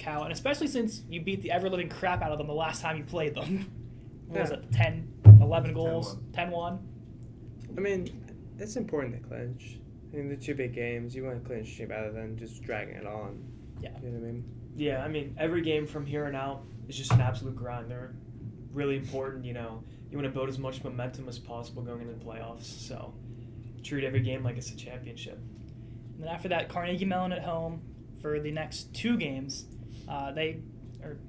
Cal, and especially since you beat the ever-living crap out of them the last time you played them. What was Yeah. it, 10, 11 goals? 10-1? I mean, it's important to clinch. I mean, the two big games, you want to clinch rather than just dragging it on. Yeah. You know what I mean? Yeah, I mean, every game from here on out is just an absolute grind. They're really important, you know. You want to build as much momentum as possible going into the playoffs, so treat every game like it's a championship. And then after that, Carnegie Mellon at home for the next 2 games.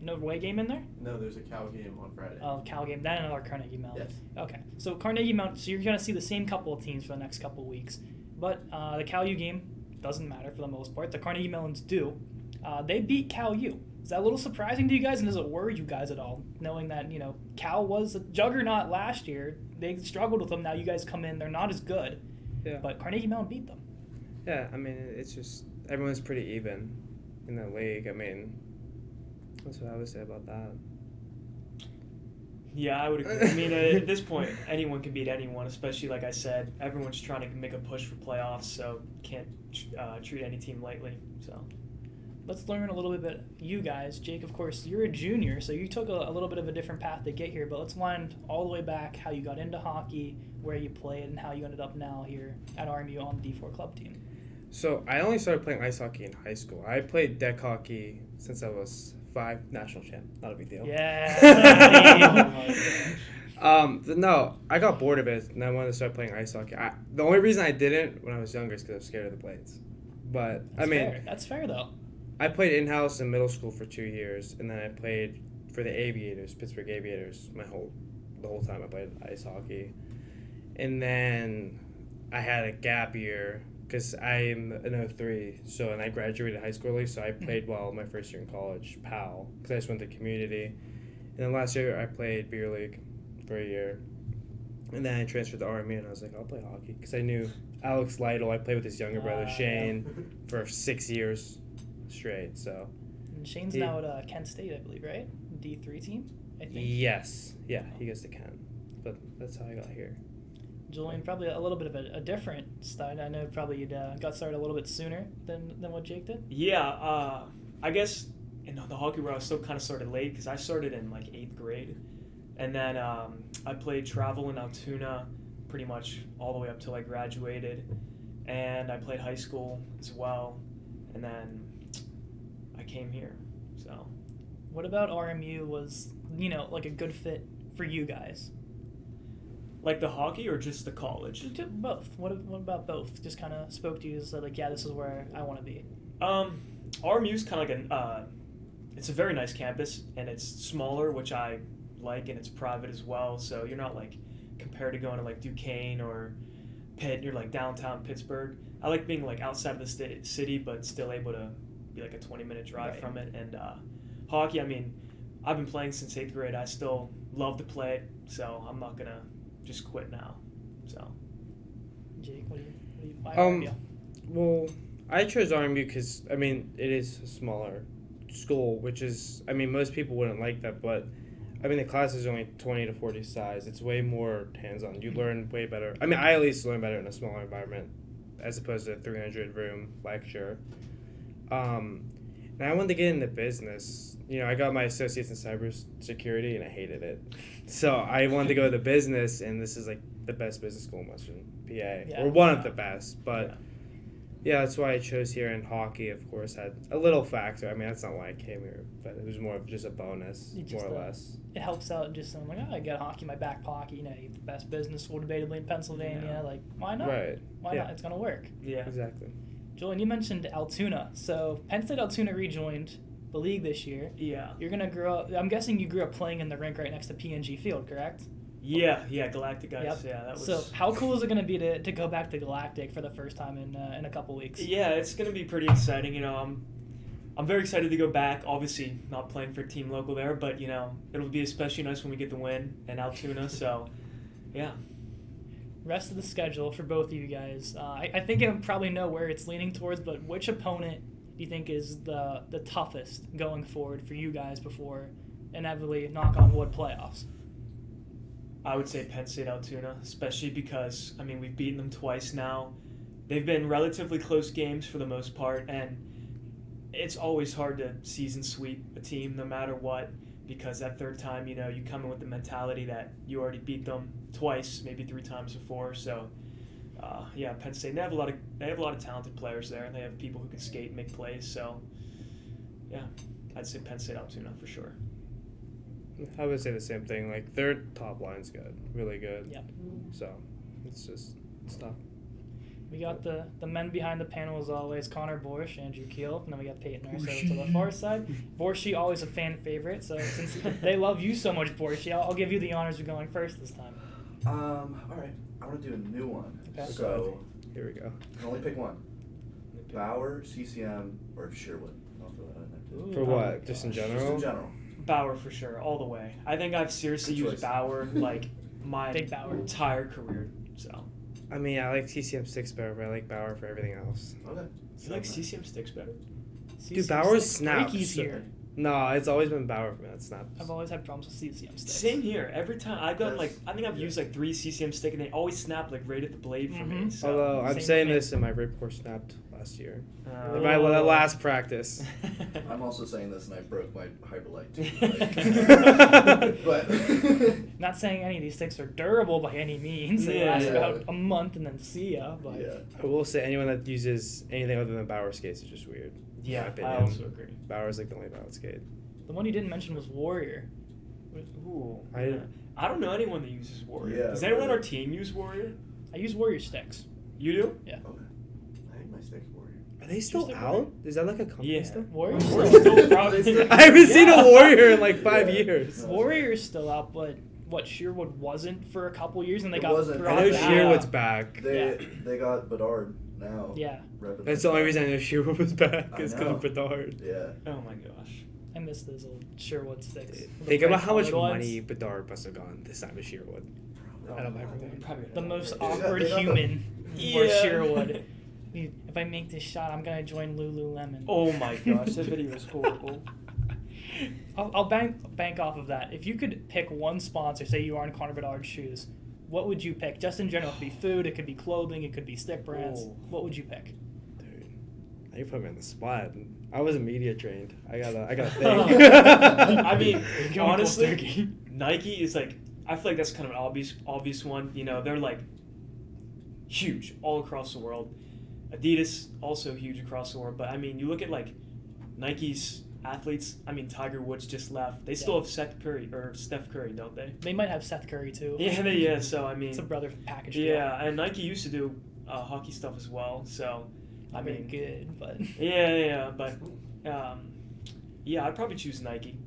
No away game in there? No, there's a Cal game on Friday. Oh, Cal game. Then another Carnegie Mellon. Yes. Okay. So Carnegie Mellon, so you're going to see the same couple of teams for the next couple of weeks. But the Cal U game doesn't matter for the most part. The Carnegie Mellons do. They beat Cal U. Is that a little surprising to you guys? And does it worry you guys at all, knowing that, you know, Cal was a juggernaut last year? They struggled with them. Now you guys come in. They're not as good. Yeah. But Carnegie Mellon beat them. Yeah, I mean, it's just, everyone's pretty even in the league. I mean, that's what I would say about that. Yeah, I would agree. I mean, at this point, anyone can beat anyone, especially, like I said, everyone's trying to make a push for playoffs, so can't treat any team lightly. So Let's learn a little bit about you guys. Jake, of course, you're a junior, so you took a little bit of a different path to get here, but let's wind all the way back how you got into hockey, where you played, and how you ended up now here at RMU on the D4 club team. So I only started playing ice hockey in high school. I played deck hockey since I was 5, national champ. Not a big deal. Yeah. No, I got bored of it, and I wanted to start playing ice hockey. The only reason I didn't when I was younger is because I was scared of the blades. But That's fair though. I played in-house in middle school for 2 years, and then I played for the Aviators, Pittsburgh Aviators, the whole time I played ice hockey. And then I had a gap year because I'm an 03, and I graduated high school early, so I played well my first year in college, PAL, because I just went to community. And then last year I played beer league for a year. And then I transferred to RMU, and I was like, I'll play hockey, because I knew Alex Lytle. I played with his younger brother, Shane, for 6 years straight. So And Shane's now at Kent State, I believe, right? D3 team, I think. yes, yeah, he goes to Kent, but that's how I got here. Julian, probably a little bit of a different start. I know probably you'd got started a little bit sooner than what Jake did. Yeah, I guess in the hockey world I was still kind of started late because I started in like 8th grade, and then I played travel in Altoona pretty much all the way up till I graduated, and I played high school as well, and then I came here. So, what about RMU was, like a good fit for you guys? like the hockey or just the college? Both. What about both? Just kind of spoke to you and said, like, yeah, this is where I want to be. RMU's kind of like it's a very nice campus, and it's smaller, which I like, and it's private as well, so you're not like compared to going to like Duquesne or Pitt, you're like downtown Pittsburgh. I like being like outside of the city, but still able to be like a 20-minute drive from it. And hockey, I mean, I've been playing since 8th grade. I still love to play it, so I'm not gonna just quit now. So, Jake, why RMU? Well, I chose RMU because it is a smaller school, which is, most people wouldn't like that, but the class is only 20 to 40 size. It's way more hands-on. You learn way better. I at least learn better in a smaller environment as opposed to a 300-room lecture. And I wanted to get into business. I got my associates in cybersecurity, and I hated it. So I wanted to go to business, and this is like the best business school in Western PA, or one of the best. But yeah, that's why I chose here. And hockey, of course, had a little factor. That's not why I came here, but it was more of just a bonus, more or less. It helps out just I'm like, I got hockey in my back pocket. You have the best business school debatably in Pennsylvania. Yeah. Like, why not? Right. Why not? It's gonna work. yeah. Exactly. Julian, you mentioned Altoona. So Penn State Altoona rejoined the league this year. Yeah. You're gonna grow up. I'm guessing you grew up playing in the rink right next to P&G Field, correct? Yeah, Galactic Ice. Yep. Yeah, that was. So how cool is it gonna be to go back to Galactic for the first time in a couple weeks? Yeah, it's gonna be pretty exciting. I'm very excited to go back. Obviously, not playing for Team Local there, but it'll be especially nice when we get the win in Altoona. So, yeah. Rest of the schedule for both of you guys. I think I probably know where it's leaning towards, but which opponent do you think is the toughest going forward for you guys before inevitably, knock on wood, playoffs? I would say Penn State Altoona, especially because, we've beaten them twice now. They've been relatively close games for the most part, and it's always hard to season sweep a team no matter what, because that third time, you come in with the mentality that you already beat them twice, maybe 3 times before. So, Penn State, they have a lot of talented players there, and they have people who can skate and make plays. So, yeah, I'd say Penn State Altoona for sure. I would say the same thing. Like, their top line's good, really good. Yep. So, it's tough. We got the men behind the panel as always, Connor Borsch, Andrew Kiehl, and then we got Peyton Rice over to the far side. Borschi, always a fan favorite, so since they love you so much, Borschi, I'll give you the honors of going first this time. All right. I want to do a new one. Okay. So, here we go. you can only pick one. Bauer, CCM, or Sherwood. I'll throw that in there too. Ooh. For what? Just in general? Just in general. Bauer for sure, all the way. I think I've seriously Good used choice. Bauer like my Big Bauer. entire career. So, I mean, I like TCM 6 better, but I like Bauer for everything else. Okay. you like CCM sticks better? Dude, Bauer's snaps. snaps. Here. No, it's always been Bauer for me. That snaps. I've always had problems with CCM sticks. Same here. Every time I've gotten That's- I think I've used like 3 CCM stick, and they always snap like right at the blade for me. Mhm. So. Although I'm Same saying with me. this, and my ripcord snapped last year. Oh. My last practice. I'm also saying this, and I broke my Hyperlight too. But Not saying any of these sticks are durable by any means. They Yeah. last Yeah. about a month and then see ya. But yeah. I will say anyone that uses anything other than Bauer skates is just weird. Yeah, my I opinion. also agree. Bauer's like the only valid skate. the one you didn't mention was Warrior. Ooh, I- I don't know anyone that uses Warrior. Yeah, Does anyone on really. our team use Warrior? I use Warrior sticks. You do? Yeah. Okay. I think my stick's Warrior. Are they still Just like out? Is that like a company Yeah. still? Warrior's Warrior's still, still probably. I haven't seen Yeah. a Warrior in like 5 years. No. Warrior's still out, but what Sherwood wasn't for a couple years, and they It got wasn't. brought I know back. Sherwood's back. They got Bedard now. Yeah, repping That's the only that. reason I know Sherwood was back I is because know. of Bedard. Yeah. Oh my gosh. I miss those old Sherwood sticks. The Think red about how much colored money ones. Bedard must have gone this time to Sherwood. Oh, Out of wow, everything. they're probably The gonna most have They got- awkward they got the- human Yeah. for Sherwood. If I make this shot, I'm gonna join Lululemon. Oh my gosh, that video is horrible. I'll bank off of that. If you could pick one sponsor, say you are in Connor Bedard's shoes, what would you pick? Just in general, it could be food, it could be clothing, it could be stick brands. Oh. What would you pick? Dude, now you put me on the spot. I wasn't media trained. I gotta I think. mean, Going cold honestly, turkey. Nike is like, I feel like that's kind of an obvious one. They're like huge all across the world. Adidas also huge across the world. But I mean, you look at like Nike's athletes. I mean, Tiger Woods just left. They still Yeah. have Steph Curry, don't they? They might have Seth Curry too. Yeah. So I mean, It's a brother package deal. yeah, and Nike used to do hockey stuff as well. So I mean, good, but yeah, but yeah, I'd probably choose Nike.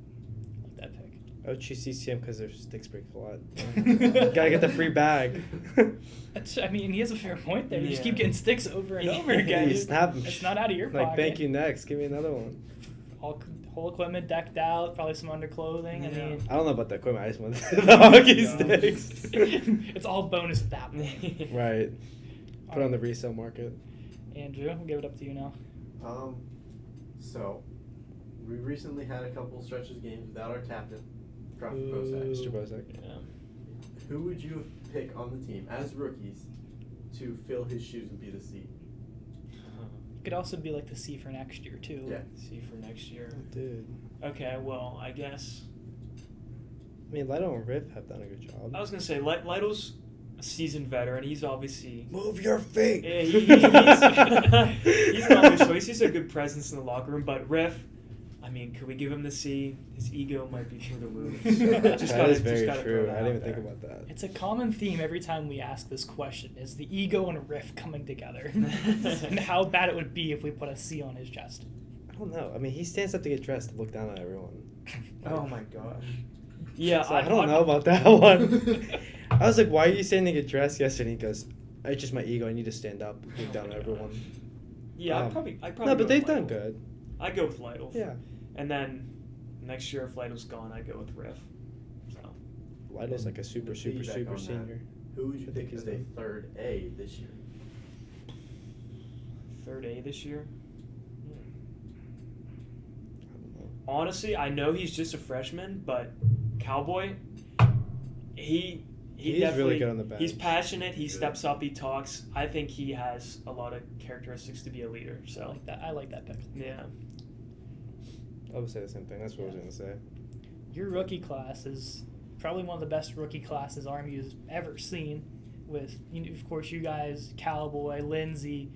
like that pick. I would choose CCM because their sticks break a lot. Gotta get the free bag. I mean, he has a fair point there. You just Yeah. keep getting sticks over and over again. You snap 'em. It's not out of your Like, pocket. thank you, next. Give me another one. Whole equipment decked out, probably some underclothing. I Yeah. mean, I don't know about the equipment. I just want the hockey God. sticks. it's all bonus at that point. Right. All Put on the right. resale market. Andrew, we'll give it up to you now. So we recently had a couple stretches games without our captain, Crawford Ooh. Bozak. Mr. Bozak. Yeah. Who would you pick on the team as rookies to fill his shoes and be the C? It could also be like the C for next year too. Yeah. See for next year. Dude. Okay, well, I guess I mean, Lido and Riff have done a good job. I was gonna say Lido's a seasoned veteran. He's obviously Move your feet! yeah, he's an obvious choice. He's a good presence in the locker room. But Riff, I mean, could we give him the C? His ego might be through the roof. So That just is gotta very throw true. that I didn't even out think there. about that. It's a common theme every time we ask this question is the ego and riff coming together. And how bad it would be if we put a C on his chest. I don't know. I mean, he stands up to get dressed to look down on everyone. Oh my gosh. Yeah, So I don't know about that one. I was like, why are you standing to get dressed yesterday? And he goes, it's just my ego. I need to stand up, look down on everyone. Yeah, I'd Um, probably No, go but with they've Lytle. done good. I'd go with Lytle. Yeah. And then next year, if Lytle's gone, I'd go with Riff. So Lido's like a super, super, Piggyback super on that. senior. Who would you I think pick as he's a done. third A this year? third A this year. I don't know. Honestly, I know he's just a freshman, but Cowboy, he He's definitely really good on the bench. He's passionate. He Good. steps up. He talks. I think he has a lot of characteristics to be a leader. I So like that. I like that pick. yeah, I would say the same thing. That's what I was going to say. Your rookie class is probably one of the best rookie classes RMU's ever seen. With, of course, you guys, Cowboy, Lindsay.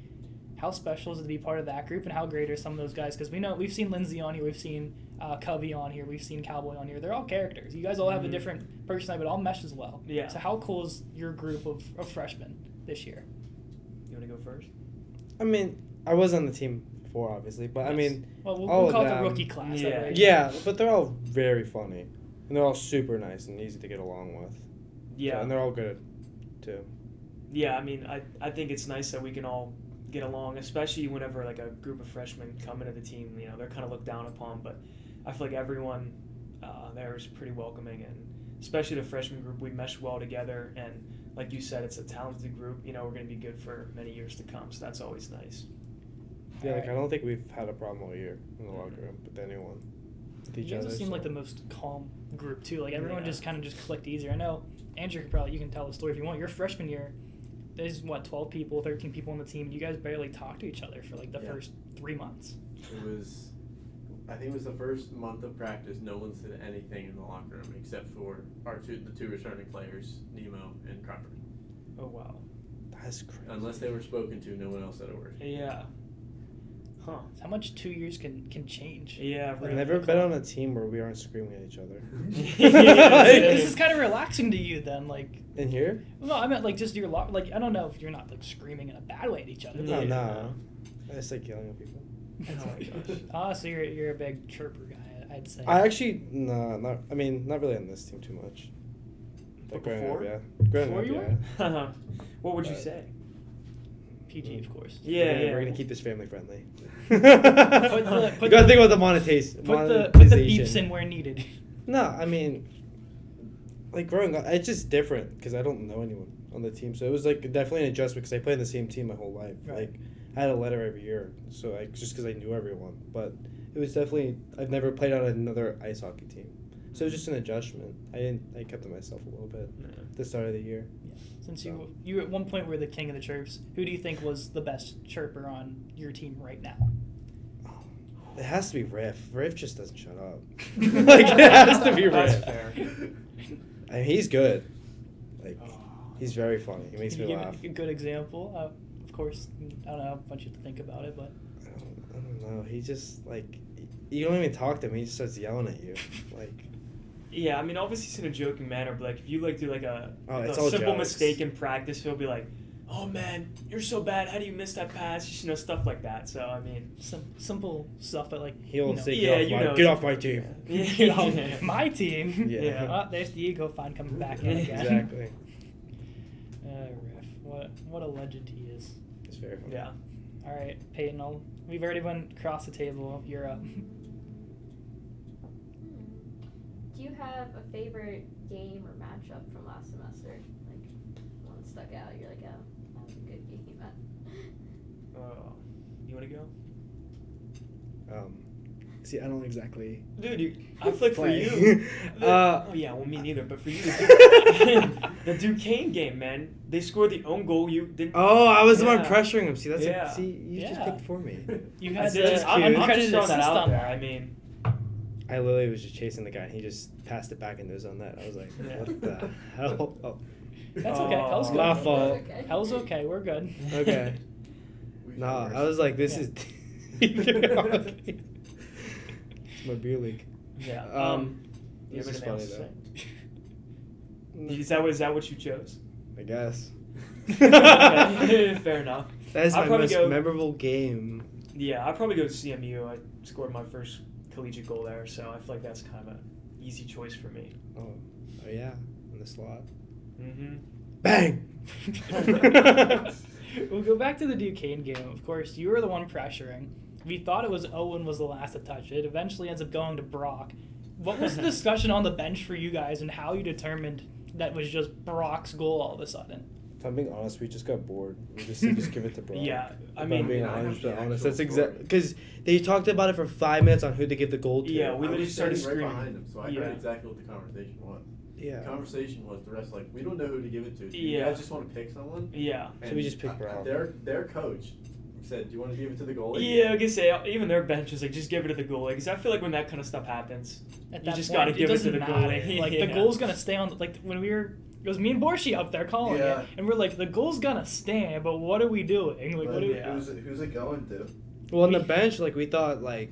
How special is it to be part of that group, and how great are some of those guys? Because we've seen Lindsay on here, we've seen Covey on here, we've seen Cowboy on here. They're all characters. You guys all have a different personality, but all mesh as well. Yeah. So how cool is your group of freshmen this year? You want to go first? I mean, I was on the team before, obviously, but I mean, well, all we'll call of it the them- rookie class. Yeah. right? yeah, but they're all very funny, and they're all super nice and easy to get along with. Yeah. So, and they're all good, too. Yeah, I mean, I think it's nice that we can all get along, especially whenever like a group of freshmen come into the team. You know, they're kind of looked down upon, but I feel like everyone there is pretty welcoming, and especially the freshman group, we mesh well together. And like you said, it's a talented group. You know, we're going to be good for many years to come, so that's always nice. Yeah, like, Alright. I don't think we've had a problem all year in the locker room with anyone. With each You guys other, seem like so. the most calm group too. Like everyone Yeah. just kind of just clicked easier. I know Andrew you can tell the story if you want. Your freshman year, there's 12 people, 13 people on the team. You guys barely talked to each other for like the Yeah. first 3 months. I think it was the first month of practice. No one said anything in the locker room except for the two returning players, Nemo and Crocker. Oh wow. That's crazy. Unless they were spoken to, no one else said a word. Yeah. Huh. How much 2 years can change? Yeah. I've really. never been on a team where we aren't screaming at each other. This is kind of relaxing to you then, like. In here? No, I meant like just your like. I don't know if you're not like screaming in a bad way at each other. No, Yeah. no. I just like yelling at people. Oh my gosh. So you're a big chirper guy, I'd say. I actually, not really on this team too much. But growing before? up, yeah. Growing Before up, you yeah. were? What would you But- say? PG, of course. Yeah, We're gonna keep this family friendly. Put you gotta think about the monetization. Put the beeps in where needed. No, I mean, like growing up, it's just different because I don't know anyone on the team, so it was like definitely an adjustment because I played in the same team my whole life. Right. Like I had a letter every year, so like just because I knew everyone, but it was definitely I've never played on another ice hockey team, so it was just an adjustment. I kept to myself a little bit Yeah. at the start of the year. Since you at one point were the king of the chirps, who do you think was the best chirper on your team right now? It has to be Riff. Riff just doesn't shut up. Like it has to be That's Riff. fair. I mean, he's good. Like Oh. he's very funny. He makes Can me you give laugh. a good example? Of course, I don't know. I want you to think about it, but I don't know. He just like you don't even talk to him. He just starts yelling at you. Like Yeah, I mean, obviously it's in a joking manner, but like if you like do like a it's all simple jokes. mistake in practice, he'll be like, "Oh man, you're so bad. How do you miss that pass?" You know, stuff like that. So I mean, simple stuff that like he'll you know, say, Yeah, "Get you off my, know. get off my team." you know, my team. Yeah. Oh, there's the ego fine coming back in again. Exactly. Riff, what a legend he is. It's very funny. yeah. All right, Peyton. We've already went across the table. You're up. Do you have a favorite game or matchup from last semester? Like one that stuck out? You're like, oh, that was a good game. You want to go, See, I don't exactly. dude? I feel like for Play. you. Uh, Oh yeah, well me neither. But for you, the Duquesne game, man. They scored the own goal. You didn't. Oh, I was the one Yeah. pressuring him. See, that's Yeah. you just Yeah. picked for me. You I had did just, the I'm just uncredited throwing that assist out on there. that. I mean, I literally was just chasing the guy, and he just passed it back into his own net. I was like, Yeah. what the hell? Oh, That's okay. Hell's good. my fault. Okay. Hell's okay. We're good. Okay. We No, feel I was like, this Yeah. is. It's my beer league. yeah. You This have is anything else to funny, say? Is that what you chose? I guess. Okay, fair enough. That is I'll my probably most go- memorable game. Yeah, I'd probably go CMU. I scored my first collegiate goal there, so I feel like that's kind of an easy choice for me. Oh yeah, in the slot. Mm-hmm. Bang! We'll go back to the Duquesne game. Of course, you were the one pressuring. We thought it was Owen was the last to touch it. Eventually ends up going to Brock. What was the discussion on the bench for you guys and how you determined that was just Brock's goal all of a sudden? If I'm being honest, we just got bored. We just said, just give it to Brock. Yeah, I If mean, I'm being I have honest, the honest, actual that's exactly story. because they talked about it for 5 minutes on who to give the goal to. Yeah, we I literally was started standing right screaming. behind him, so I Yeah. heard exactly what the conversation was. Yeah. The conversation was the rest like, we don't know who to give it to. Do Yeah. you guys just want to pick someone? Yeah. So we just picked Brock. Their coach said, "Do you want to give it to the goalie?" Yeah, I guess even their bench is like, just give it to the goalie. Because I feel like when that kind of stuff happens, At you that just point, got to give it to doesn't the matter. goalie. Like, the goal's going to stay on, like, when we were, it was me and Borshi up there calling Yeah. it, and we're like, the goal's going to stand, but what are we doing? Like, But what are we... who's it going to? Well, on the bench, like, we thought, like,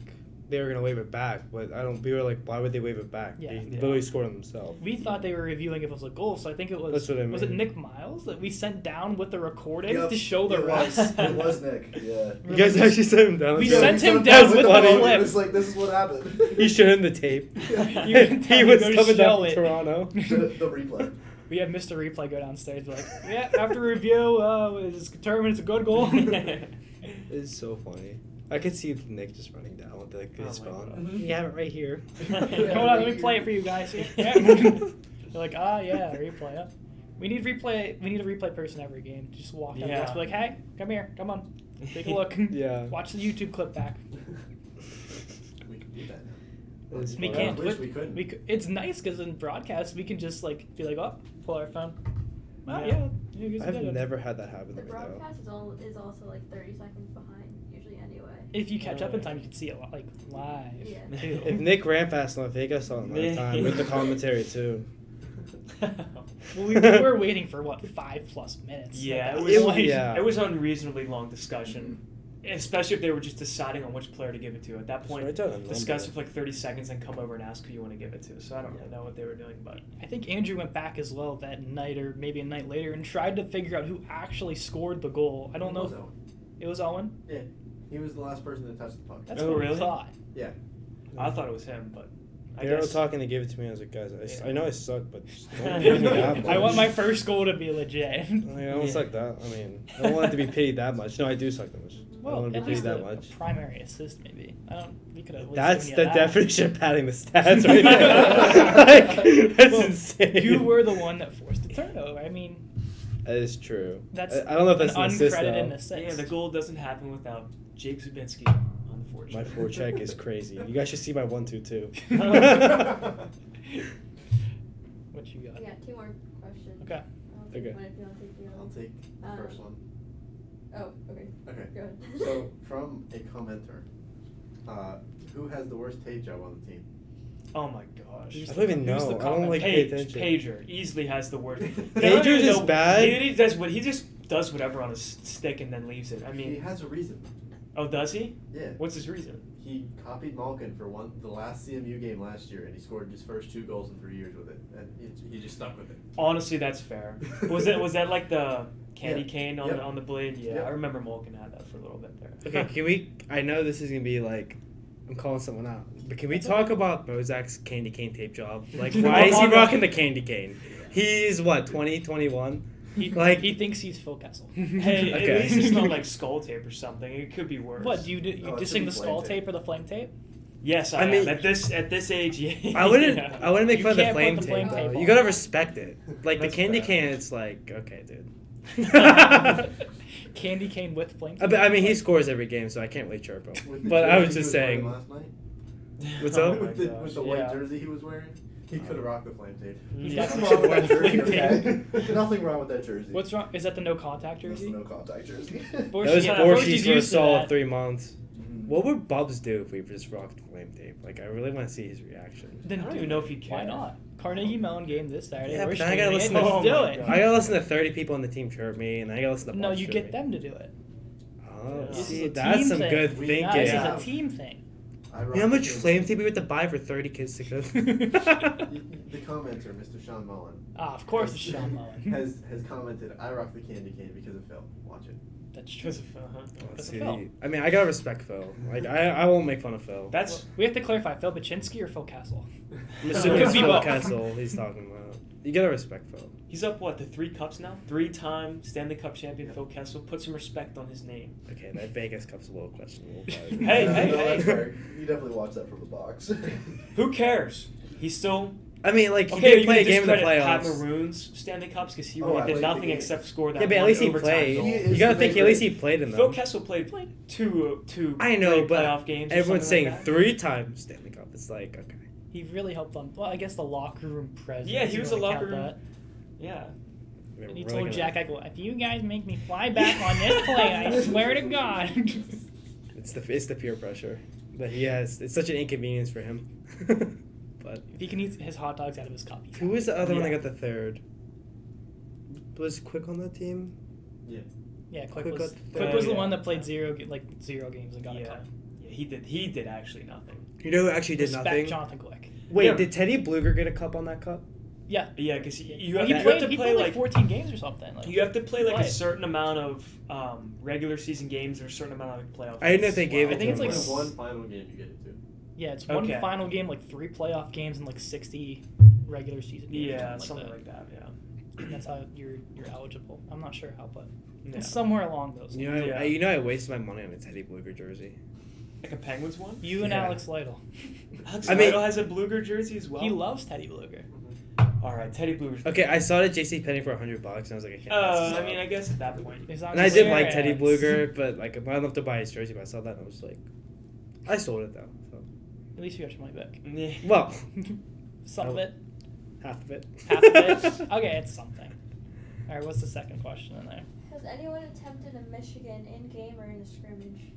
they were going to wave it back, but we were like, why would they wave it back? Yeah. They Yeah. literally scored on themselves. We thought they were revealing if it was a goal, so I think it was... That's what I Was it mean. Nick Miles that we sent down with the recording Yep, to show the it refs? was. It was Nick. Yeah. You guys actually sent him down. We so- sent him That down was with funny. the It clip. was like, this is what happened. He showed him the tape. You can tell He me was to coming down show from it. Toronto. the replay. We had Mr. Replay go downstairs, be like, yeah, after review, it's determined it's a good goal. It's so funny. I could see Nick just running down with like his Oh my phone. gosh. You have it right here. Hold on, let me play it for you guys. Yeah. They're like, yeah, replay. Yeah. We need replay. We need a replay person every game. Just walk down the Yeah. desk, be like, hey, come here, come on, take a look. Yeah. Watch the YouTube clip back. We can do that now. It's We fun. can't. I wish we couldn't. It's nice because in broadcast we can just like be like, oh, pull our phone. Oh Yeah. yeah, you guys I've did it. never had that happen The to me though. broadcast is also like 30 seconds behind, usually anyway. If you catch up in time, you can see it like live Yeah. too. If Nick ran fast enough, he got saw it another time with the commentary too. Well, we were waiting for what 5+ minutes. Yeah, At it that was. point. Yeah. It was unreasonably long discussion, especially if they were just deciding on which player to give it to. At that Just point, write down a discuss it number. for like 30 seconds and come over and ask who you want to give it to. So I don't really know what they were doing, but I think Andrew went back as well that night or maybe a night later and tried to figure out who actually scored the goal. I don't know if it was Owen. Yeah, he was the last person to touch the puck. That's Oh, what really? we thought. Yeah. I thought it was him. But I They were all guess talking to give it to me. I was like, guys, Yeah. I know I suck, but just don't give me that much. I want my first goal to be legit. I don't Yeah. suck that. I mean, I don't want it to be pitied that much. No, I do suck that much. I don't Well, want to at be least paid that a much. primary assist maybe. I don't. We could have. That's given the you that. definition of padding the stats right there. Like, that's Well, insane. You were the one that forced the turnover. I mean, That is true. that's I don't know if that's an an assist, uncredited though. assist. yeah, the goal doesn't happen without Jake Dzubinski on the forecheck. My forecheck is crazy. You guys should see my 1-2 too. What you got? I got 2 more questions. Okay. I'll take Okay. one if you want to take the other. I'll take the first one. Oh, okay. Okay. Go ahead. So, from a commenter, who has the worst tape job on the team? Oh my gosh. I don't even Who's know. the I don't comment? like pay Page, attention. Pager easily has the worst. Pager's is bad. He does what he just does whatever on his stick and then leaves it. I He mean, has a reason. oh, does he? Yeah. What's his reason? He copied Malkin for the last CMU game last year, and he scored his first 2 goals in 3 years with it, and he just stuck with it. Honestly, that's fair. Was that like the candy Yeah. cane on Yep. the blade? Yeah, Yep. I remember Malkin had that for a little bit there. Okay, can we? I know this is gonna be like, I'm calling someone out, but can we talk about Bozak's candy cane tape job? Like, why is he rocking the candy cane? He's what, 20, 21? He, Like- he thinks he's Phil Kessel. Hey, Okay. at least it's not like skull tape or something. It could be worse. What do you do? You Oh, it just should sing be the skull flame tape tape. or the flame tape? Yes, I I mean- am. At this age, yeah. I wouldn't. Yeah. I wouldn't make You fun of the can't put flame the tape. flame though. tape You on. gotta respect it. Like That's the candy fair. cane, it's like okay, dude. Candy cane with flame I tape. mean, he scores every game, so I can't really chirp him. With the But I was jersey just he wearing saying. last night, What's Oh up? my with the gosh, white yeah. jersey he was wearing, he could have rocked the flame tape. He's Yeah. got Nothing wrong with that jersey, Flame okay? Nothing wrong with that jersey. What's wrong? Is that the no contact That's jersey? the no contact jersey. Borshi- That was yeah, Borshi's Borshi's for a used to solid that. 3 months. Mhm. What would Bubs do if we just rocked flame tape? Like, I really want to see his reaction. Then I don't do even know if he'd Why care. not? Carnegie Mellon game this Saturday. Yeah, We're but then I gotta streaming it. listen Let's to- do Oh my it. God. I gotta listen to 30 people on the team chirp me, and I gotta listen to No, Bubs you chirp get me. them to do it. Oh, This see, is a that's team some thing. good We- thinking. This Yeah. is a team thing. I You rocked know how the much flame flame tape we have to buy for 30 kids to go? The commenter, Mr. Sean Mullen, Ah, of course it's Sean Mullen. has commented, "I rock the candy cane because of Phil." Watch it. That's true. Because of, That's a See, Phil. I mean, I gotta respect Phil. Like, I won't make fun of Phil. That's We have to clarify, Phil Baczynski or Phil Castle? I'm assuming Could it's be Phil both. Kessel he's talking about. You gotta respect Phil. he's up what to 3 cups now. 3-time Stanley Cup champion Phil Kessel. Put some respect on his name. Okay, that Vegas Cup's a little questionable. but- Hey, No, hey, that's hey. fair. You definitely watch that from the box. Who cares? He's still I mean, like, he okay. did You play a can game in the discredit Pat playoffs. Maroon's Stanley Cups because he Oh, really I did played the nothing game. except score that. Yeah, but at one least he overtime played. goal. He is You gotta the think at favorite. least he played in them. Phil Kessel played two I know, great but playoff games. or everyone's something saying like that. 3 times Stanley Cup. It's like, okay. He really helped them. Well, I guess the locker room presence. Yeah, he you was a wanna locker count room- that. Yeah. And he told Jack Eichel, if you guys make me fly back on this plane, I swear to God. It's the peer pressure that he has. It's such an inconvenience for him. But if he can eat his hot dogs out of his cup. Who was the other one that got the third? Was Quick on that team? Yeah. Yeah, Quick Quick was got the one that played zero games and got a cup. Yeah, he did actually nothing. You know who actually did Respect nothing? Jonathan Quick. Wait, did Teddy Bluger get a cup on that cup? Yeah. Yeah, because you Well, have to he play played like 14 games or something. Like, you have to play like Play a it. certain amount of regular season games or a certain amount of playoff. I didn't know games if they as gave well. it I think to it's him. like One final game you get it to. Yeah, it's one Okay. final game, like 3 playoff games, and like 60 regular season games. Yeah, or something like that. Yeah. That's how you're eligible. I'm not sure how, but Yeah. it's somewhere along those. You lines. know, I wasted my money on a Teddy Bluger jersey. Like a Penguins one. You and Yeah. Alex Lytle. Alex I mean- Lytle has a Bluger jersey as well. He loves Teddy Bluger. All right, Teddy Bluger's. Okay, I saw it at JCPenney for $100, and I was like, I can't. pass this I up. mean, I guess at that point. He's on And I did like clearance. Teddy Bluger, but like, I don't have to buy his jersey. But I saw that, and I was like, I sold it though. So. At least you got your money back. Yeah. Well, Some of it. half of it. Half of it. Okay, it's something. All right, what's the second question in there? Has anyone attempted a Michigan in game or in a scrimmage?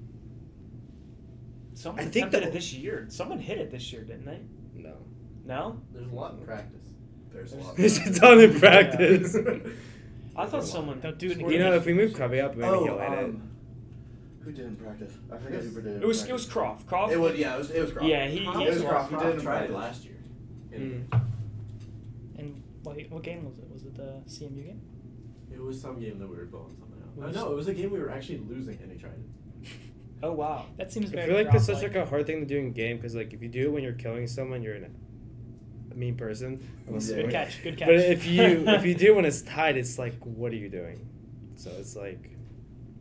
Someone I think attempted the- it this year. Someone hit it this year, didn't they? No. No. There's a lot in practice. There's a lot. There's a ton in practice. I thought someone. Don't do it You know, if we move Covey up, maybe he'll hit it. Who didn't practice? I forget who did. It was Croft. Croft. It was it was Croft. Yeah, he It was Croft. He Croft didn't tried it practice last year. And what game was it? Was it the CMU game? It was some game that we were blowing something out. Was- No, it was a game we were actually losing, and he tried it. Oh wow. That seems I very. feel like that's such Croft-like. like a hard thing to do in game because like if you do it when you're killing someone, you're a mean person. Yeah. Good catch. Good catch. But if you do when it's tied, it's like what are you doing? So it's like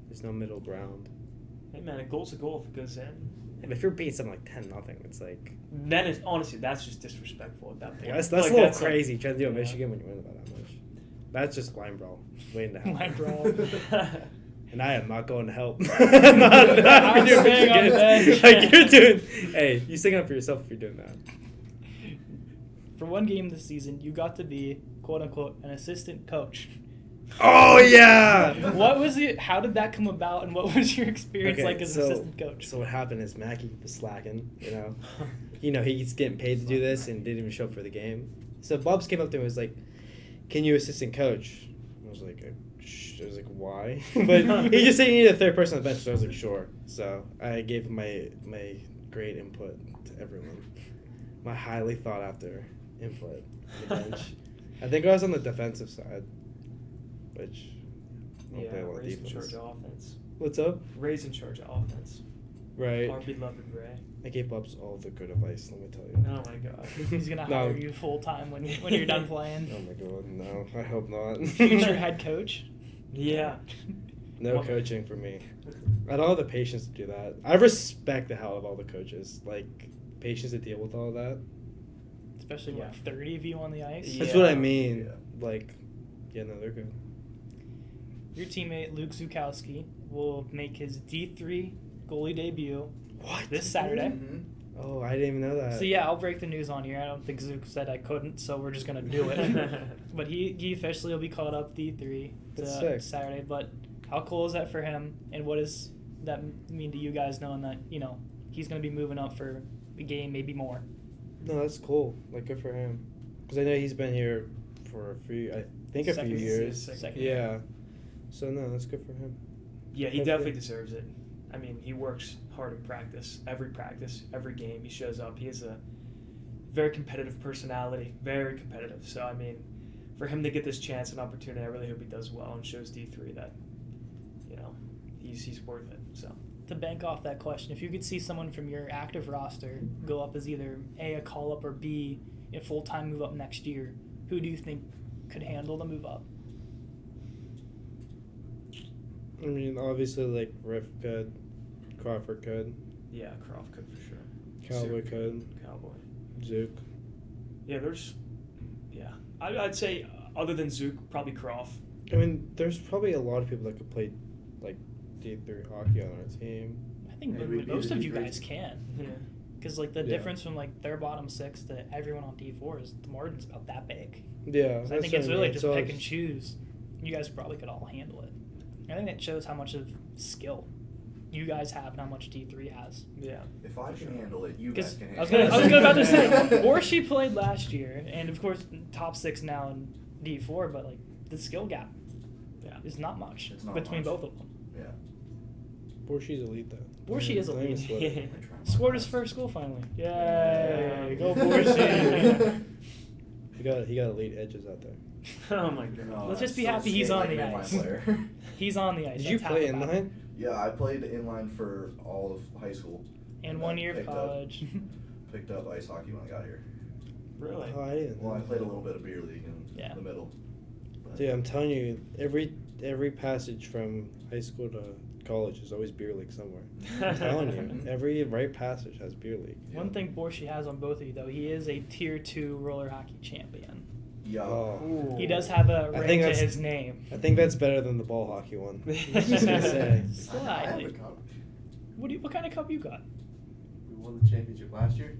there's no middle ground. Hey man, a goal's a goal if it goes in. And if you're beating something like 10-0, it's like Then it's honestly that's just disrespectful at that point. that's Like, a little like- crazy trying to do a yeah. Michigan when you win about that much. That's just line brawl waiting to happen. Line brawl. And I am not going to help. I'm I'm doing staying on Michigan. bench. Like you're doing. Hey, you sticking up for yourself if you're doing that. For one game this season, you got to be quote unquote an assistant coach. Oh yeah. What was it? How did that come about, and what was your experience like as an assistant coach? So what happened is Mackie was slacking, you know, he's getting paid to do this and didn't even show up for the game. So Bubs came up to him and was like, "Can you assistant coach?" I was like, "Why?" But he just said he needed a third person on the bench, so I was like, "Sure." So I gave my great input to everyone, my highly thought after input on the bench. I think I was on the defensive side, which I don't Yeah, play a lot of Ray's in defense. charge of offense. What's up? Ray's in charge of offense. Right. Our beloved Ray. I gave Bubs all the good advice, let me tell you. Oh my god. He's gonna No. hire you full time when you're done playing. Oh my god, no. I hope not. Future head coach. Yeah. No What? coaching for me. I don't have the patience to do that. I respect the hell out of all the coaches. Like, patience to deal with all that. Especially Yeah. 30 of you on the ice. Yeah. That's what I mean. Yeah. Like, yeah, no, they're good. Your teammate Luke Zukowski will make his D3 goalie debut What? this Saturday. Mhm. Oh, I didn't even know that. So yeah, I'll break the news on here. I don't think Zook said I couldn't, so we're just gonna do it. But he officially will be called up D3 That's sick. Saturday. But how cool is that for him? And what does that mean to you guys, knowing that he's gonna be moving up for a game, maybe more? No, that's cool. Like, good for him. Because I know he's been here for a few Second years. season, second Yeah. year. So, no, that's good for him. Yeah, he Hopefully. definitely deserves it. I mean, he works hard in practice, every game he shows up. He has a very competitive personality, very competitive. So, I mean, for him to get this chance and opportunity, I really hope he does well and shows D3 that, he's worth it. So. To bank off that question, if you could see someone from your active roster go up as either A, call up, or B, a full-time move up next year, who do you think could handle the move up? I mean, obviously, like, Riff could. Crawford could. Yeah, Croft could for sure. Cowboy Zook, could. Cowboy. Zook. Yeah, I'd say other than Zook, probably Croft. I mean, there's probably a lot of people that could play, like, D3 hockey on our team. I think Maybe we'd be most the of you D3. guys can. Yeah. Because, like, the Yeah. difference from, like, their bottom six to everyone on D4 is the margin's about that big. Yeah. So I that's think what it's I really mean. just So pick it's- and choose. you guys probably could all handle it. I think that shows how much of skill you guys have and how much D3 has. Yeah. If I can handle it, you guys can I was handle it. about to say, or she played last year, and of course top 6 now in D4, but like the skill gap is not much It's not between much. both of them. Yeah. Borschi's elite though. Borshi is Don't even elite. sweat it. I try my Scored his best. first goal finally. Yay! Yeah. Go Borshi! He got elite edges out there. Oh my god. No, Let's just be so happy he's on skate the like an ice. inline player. He's on the ice. Did you That's play half the battle. inline? Yeah, I played inline for all of high school. And then 1 year of picked up- college. Picked up ice hockey when I got here. Really? Oh, I didn't. Well, I played a little bit of beer league in Yeah. the middle. But Dude, I'm telling you, every passage from high school to college is always beer league somewhere. I'm telling you, every right passage has beer league. One thing Borshi has on both of you, though, he is a Tier 2 roller hockey champion. Yeah. Oh. He does have a I ring think to that's- his name. I think that's better than the ball hockey one. I was just gonna say. I have Slightly. a cup. What kind of cup you got? We won the championship last year.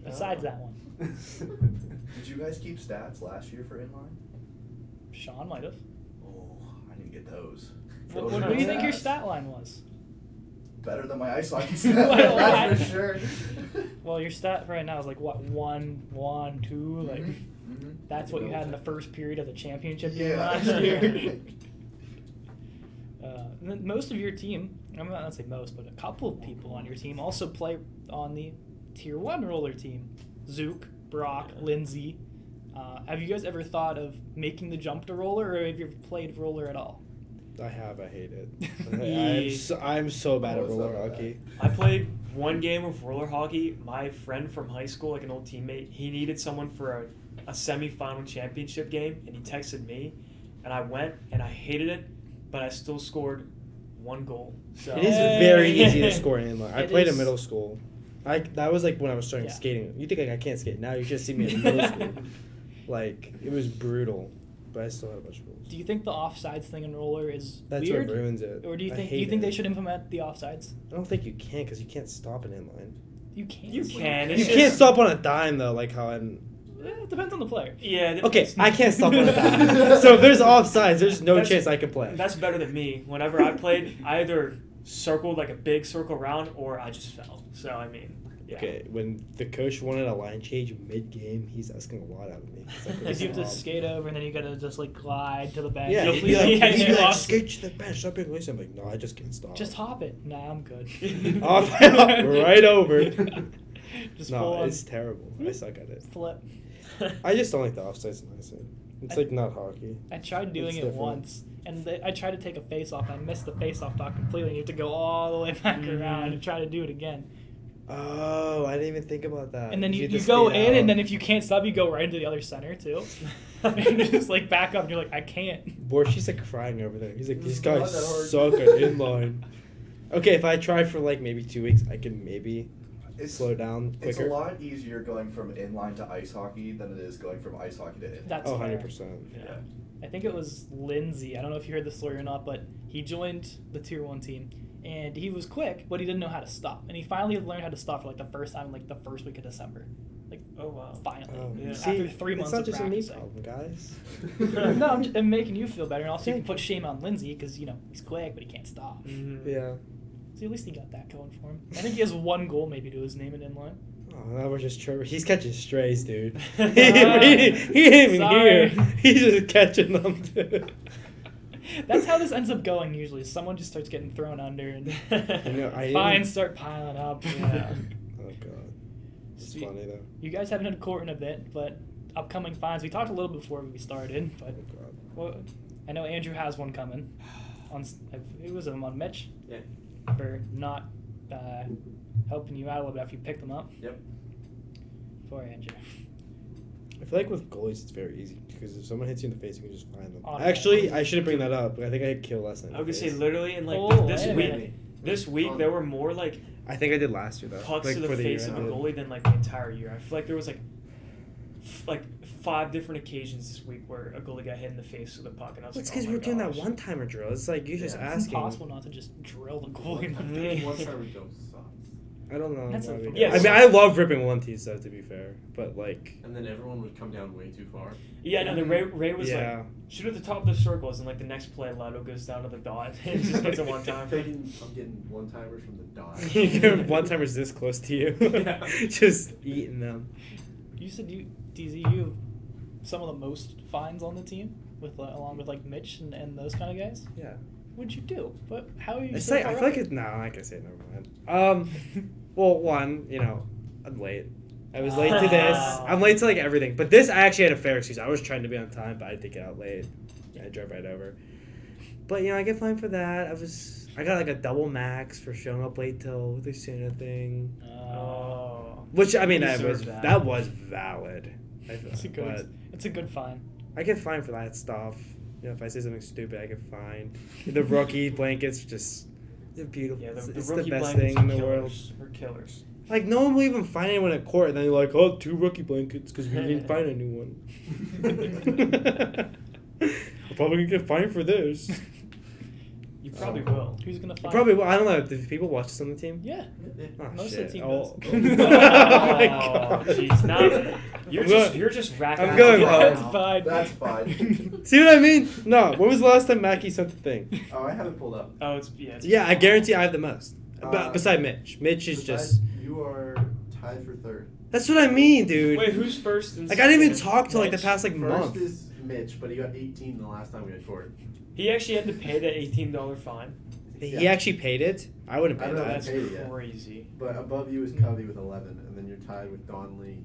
Besides that one. Did you guys keep stats last year for inline? Sean might have. Oh, I need to get those. What, Those what are do you think your stats. stat line was? Better than my ice hockey stat. Well, That's I- for sure. Well, your stat right now is like what, 1, 2, like Mhm. that's what you had in the first period of the championship game Yeah. last year. And then most of your team, I'm not gonna say most, but a couple of people on your team also play on the Tier 1 roller team. Zook, Brock, Lindsay. Have you guys ever thought of making the jump to roller, or have you ever played roller at all? I hate it. Yeah. I'm so bad at Oh, it's roller not that hockey. I played one game of roller hockey. My friend from high school, like an old teammate, he needed someone for a semifinal championship game, and he texted me, and I went, and I hated it, but I still scored 1 goal. So It is Hey. very easy to score in inline. I It played in is. middle school. That was like when I was starting Yeah. skating. You think I can't skate now? You just see me in middle school. Like it was brutal, but I still had a bunch of rules. Do you think the offsides thing in roller is That's weird? what ruins it. Or do you I think hate they it. should implement the offsides? I don't think you can because you can't stop an inline. You can't. You can. You It's can't just- stop on a dime though, like how I'm. It depends on the player. Yeah. Okay, I can't stop on a dime. So if there's offsides, there's no That's- chance I can play. That's better than me. Whenever I played, I either circled like a big circle around, or I just fell. So I mean, yeah. Okay, when the coach wanted a line change mid-game, he's asking a lot out of me. It's like, Because you have to stop. skate over and then you gotta just like glide to the bench. Yeah, You'll he'd be be like, yeah, he'd be you like, lost. skate to the bench, stop being lazy. I'm like, no, I just can't stop. Just hop it. Nah, I'm good. Off, right over. Just full No, on it's terrible. I suck at it. flip. I just don't like the offsides in ice. It's like not hockey. I tried doing It's it different. once, and I tried to take a face off. I missed the face off dot completely. You have to go all the way back around and try to do it again. Oh, I didn't even think about that. And then you have to go skate in, out. and then if you can't stop, you go right into the other center too. And you just like back up, and you're like, I can't. Borchi's like crying over there. He's like, these It's not guys that hard. suck at inline. Okay, if I try for like maybe 2 weeks, I can maybe slow down It's a quicker. lot easier going from inline to ice hockey than it is going from ice hockey to inline. That's Oh, fair. 100%. Yeah. I think it was Lindsay. I don't know if you heard the story or not, but he joined the Tier 1 team. And he was quick, but he didn't know how to stop. And he finally learned how to stop for like the first time, like the first week of December. Like, Oh wow. finally. Yeah. After 3 months it's not of just a me practicing. problem, guys. No, I'm making you feel better. And also, you can Thank put shame on Lindsay because, you know, he's quick, but he can't stop. Mhm. Yeah. So at least he got that going for him. I think he has 1 goal maybe to his name in inline. Oh, now we're just tripping. He's catching strays, dude. he Oh. ain't even Sorry. here. He's just catching them, dude. That's how this ends up going usually. Someone just starts getting thrown under and You know, I fines start piling up. Yeah. Oh god, it's Sweet. funny though. You guys haven't had court in a bit, but upcoming fines. We talked a little before we started, but Oh god. well, I know Andrew has one coming. It was on Mitch Yeah. for not helping you out a little bit after you picked them up. Yep. Poor Andrew. I feel like with goalies it's very easy because if someone hits you in the face, you can just find them. Oh, no. Actually, I shouldn't bring that up. But I think I had Kiehl last night. I was gonna say literally in like Oh, this wait a week. minute. This week there were more like I think I did last year though. pucks like to the for face year of a I did. goalie than like the entire year. I feel like there was like 5 different occasions this week where a goalie got hit in the face with a puck, and I was Well, it's like, because oh we my were doing that gosh. one-timer drill. It's like you're just Yeah. It's asking. impossible not to just drill the goalie in the Yeah. face. One time we don't sucks. I don't know. That's why a we fun- did. Yeah, I mean, so- I love ripping one tees though. To be fair, but like, And then everyone would come down way too far. Yeah, no, then Ray was yeah. like, shoot at the top of the circles, and like the next play, Lotto goes down to the dot and just gets a one time. I'm getting one-timers from the dot. One timer's this close to you, Yeah. just eating them. You said DZ, you have some of the most fines on the team, with along with like Mitch and those kind of guys. Yeah. What'd you do? But how are you? It's so like far I feel like up? it's no, I can say it, never mind. Well, one, I'm late. I was late to this. I'm late to like everything, but this I actually had a fair excuse. I was trying to be on time, but I did get out late. I drove right over. But I get fined for that. I got like a double max for showing up late till the Santa thing, Oh. which I mean You that deserve was valid. It's a good fine. I get fined for that stuff. If I say something stupid, I get fined. The rookie blankets they're beautiful. Yeah, the it's rookie the best blankets thing in are the world. killers. Are killers. Like, no one will even find anyone in court, and then you're like, oh, 2 rookie blankets because we didn't find anyone. We're probably going to get fined for this. You probably will. Who's gonna find? Probably, I don't know. Do people watch this on the team? Yeah. Oh, Most shit. of the team Oh. does. Oh my Oh, God. jeez. Now, you're just racking. I'm up going the home. That's now. fine. That's fine. See what I mean? No. When was the last time Mackie sent the thing? Oh, I have it pulled up. Oh, it's Yeah, I guarantee I have the most. Beside Mitch. Mitch is Besides, just... You are tied for third. That's what I mean, dude. Wait, who's first? And Like, I didn't even second? talk to, like, the Mitch? past, like, First month. is Mitch, but he got 18 the last time we had court. He actually had to pay the $18 fine. He actually paid it? I wouldn't I pay don't know that. That's paid it yet. crazy. But above you is Covey with 11, and then you're tied with Donnelly,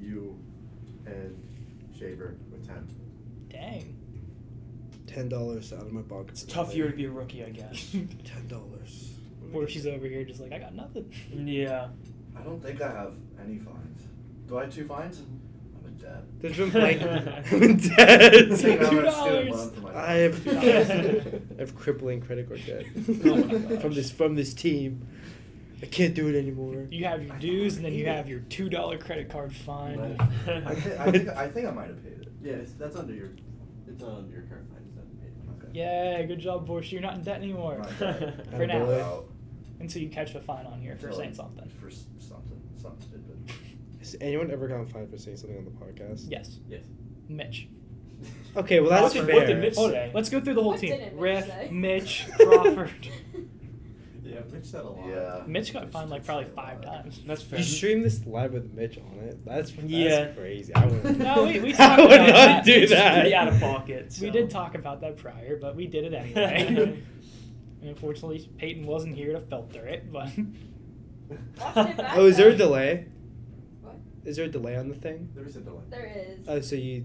you, and Shaver with 10. Dang. $10 out of my pocket. It's a tough year to be a rookie, I guess. $10. Or she's over here just like, I got nothing. Yeah. I don't think I have any fines. Do I have 2 fines? I'm in debt. There's been like I'm I dead. think I'm a $2. student loan for my I have, $2. I have crippling credit card debt Oh my gosh. from this team. I can't do it anymore. You have your dues, and then you have your $2 credit card fine. I think I might have paid it. Yeah, that's under your. It's not under your current fine. It's not paid. Okay. Yay, good job, Borscht. You're not in debt anymore. Right. For now. Out Until you catch a fine on here for until, saying like, something. For something stupid. Has anyone ever gotten fined for saying something on the podcast? Yes. Yes. Mitch. Okay, well that's What fair. did Mitch Hold say? on, let's go through the whole What team. didn't Mitch Riff, say? Mitch, Crawford. Yeah, Mitch said a lot. Yeah. Mitch got fined like probably 5 times. That's fair. You stream this live with Mitch on it. That's Yeah. crazy. I wouldn't. No, we I talked would about not that. do It's just that. pretty out of pocket. We so. did talk about that prior, but we did it anyway. And unfortunately, Peyton wasn't here to filter it, but Watched it back Oh, is there a though. delay? What? Is there a delay on the thing? There is a delay. There is. Oh, so you.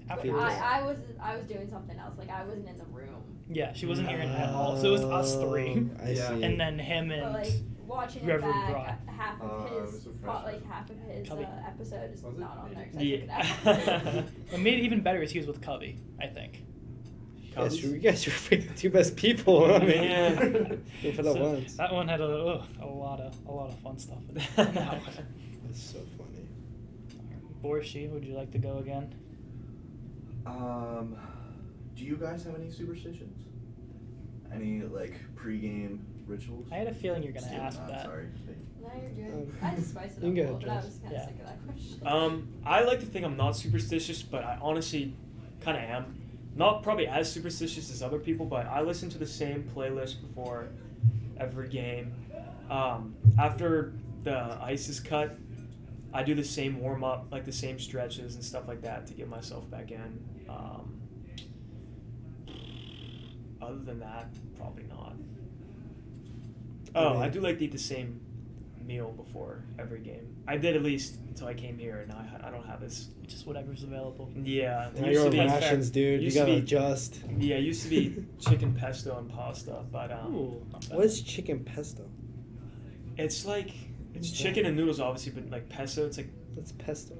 after I was doing something else. Like I wasn't in the room. yeah, she wasn't here at all. So it was us 3, I Yeah. see. and then him But and like watching it whoever back, brought. half it of was his, a fresh like half of his Cubby. episode is Was it? not on there. 'cause I Yeah. took it out. What made it even better is he was with Cubby, I think. You guys are freaking 2 best people. I mean, Yeah. for the So once. that one had a lot of fun stuff in it. That one. That's so funny. Borscht, would you like to go again? Do you guys have any superstitions? Any like pre-game rituals? I had a feeling you're gonna Still ask not, that. Sorry. No, you're good. I just spiced it You up can a go little, but I ahead, was kind of Yeah. sick of that question. I like to think I'm not superstitious, but I honestly kind of am. Not probably as superstitious as other people, but I listen to the same playlist before every game. After the ice is cut, I do the same warm up, like the same stretches and stuff like that to get myself back in. Other than that, probably not. Oh, I do like to eat the same meal before every game. I did at least until I came here, and I don't have this. Just whatever's available. Yeah, it Now used you're to on be- rations, dude. You used to gotta be- adjust. Yeah, it used to be chicken pesto and pasta, but Ooh, not bad. What is chicken pesto? it's like it's What's chicken that? and noodles, obviously, but like pesto, it's like What's pesto?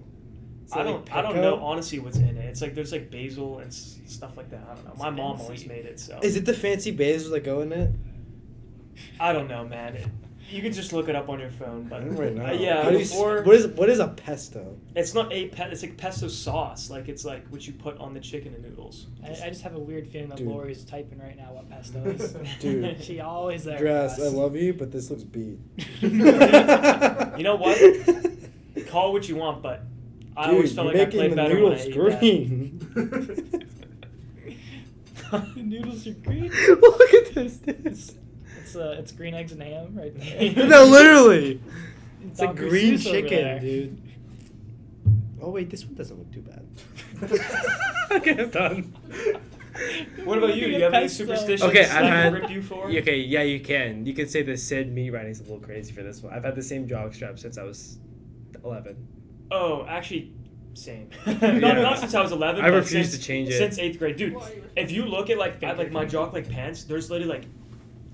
Is I that don't like know pico? honestly what's in it. It's like there's like basil and stuff like that. I don't know. It's My mom fancy. always made it, so Is it the fancy basil that go in it? I don't know, man. You can just look it up on your phone, I but don't right now. yeah, How do you before what is a pesto? it's not it's like pesto sauce, like it's like what you put on the chicken and noodles. I just have a weird feeling that Dude. Lori's typing right now what pesto is. Dude. She always there. Drass, for I us. love you, but this looks beat. You know what? Call it what you want, but I always felt like I played better when I ate that. green. The noodles are green. Look at this. It's green eggs and ham right there. No, literally. It's a Dr. green Seuss over chicken, there. dude. Oh wait, this one doesn't look too bad. Okay, I'm done. What about you? Do you have any superstitions Okay, that I've had. rip you for? Okay, yeah, you can. You can say the Sid meat writing's a little crazy for this one. I've had the same jog strap since I was 11. Oh, actually, same. Yeah. Not since I was 11. I but refuse since- to change it. Since 8th grade, dude. Well, you were If you look at like my jock like pants, there's literally like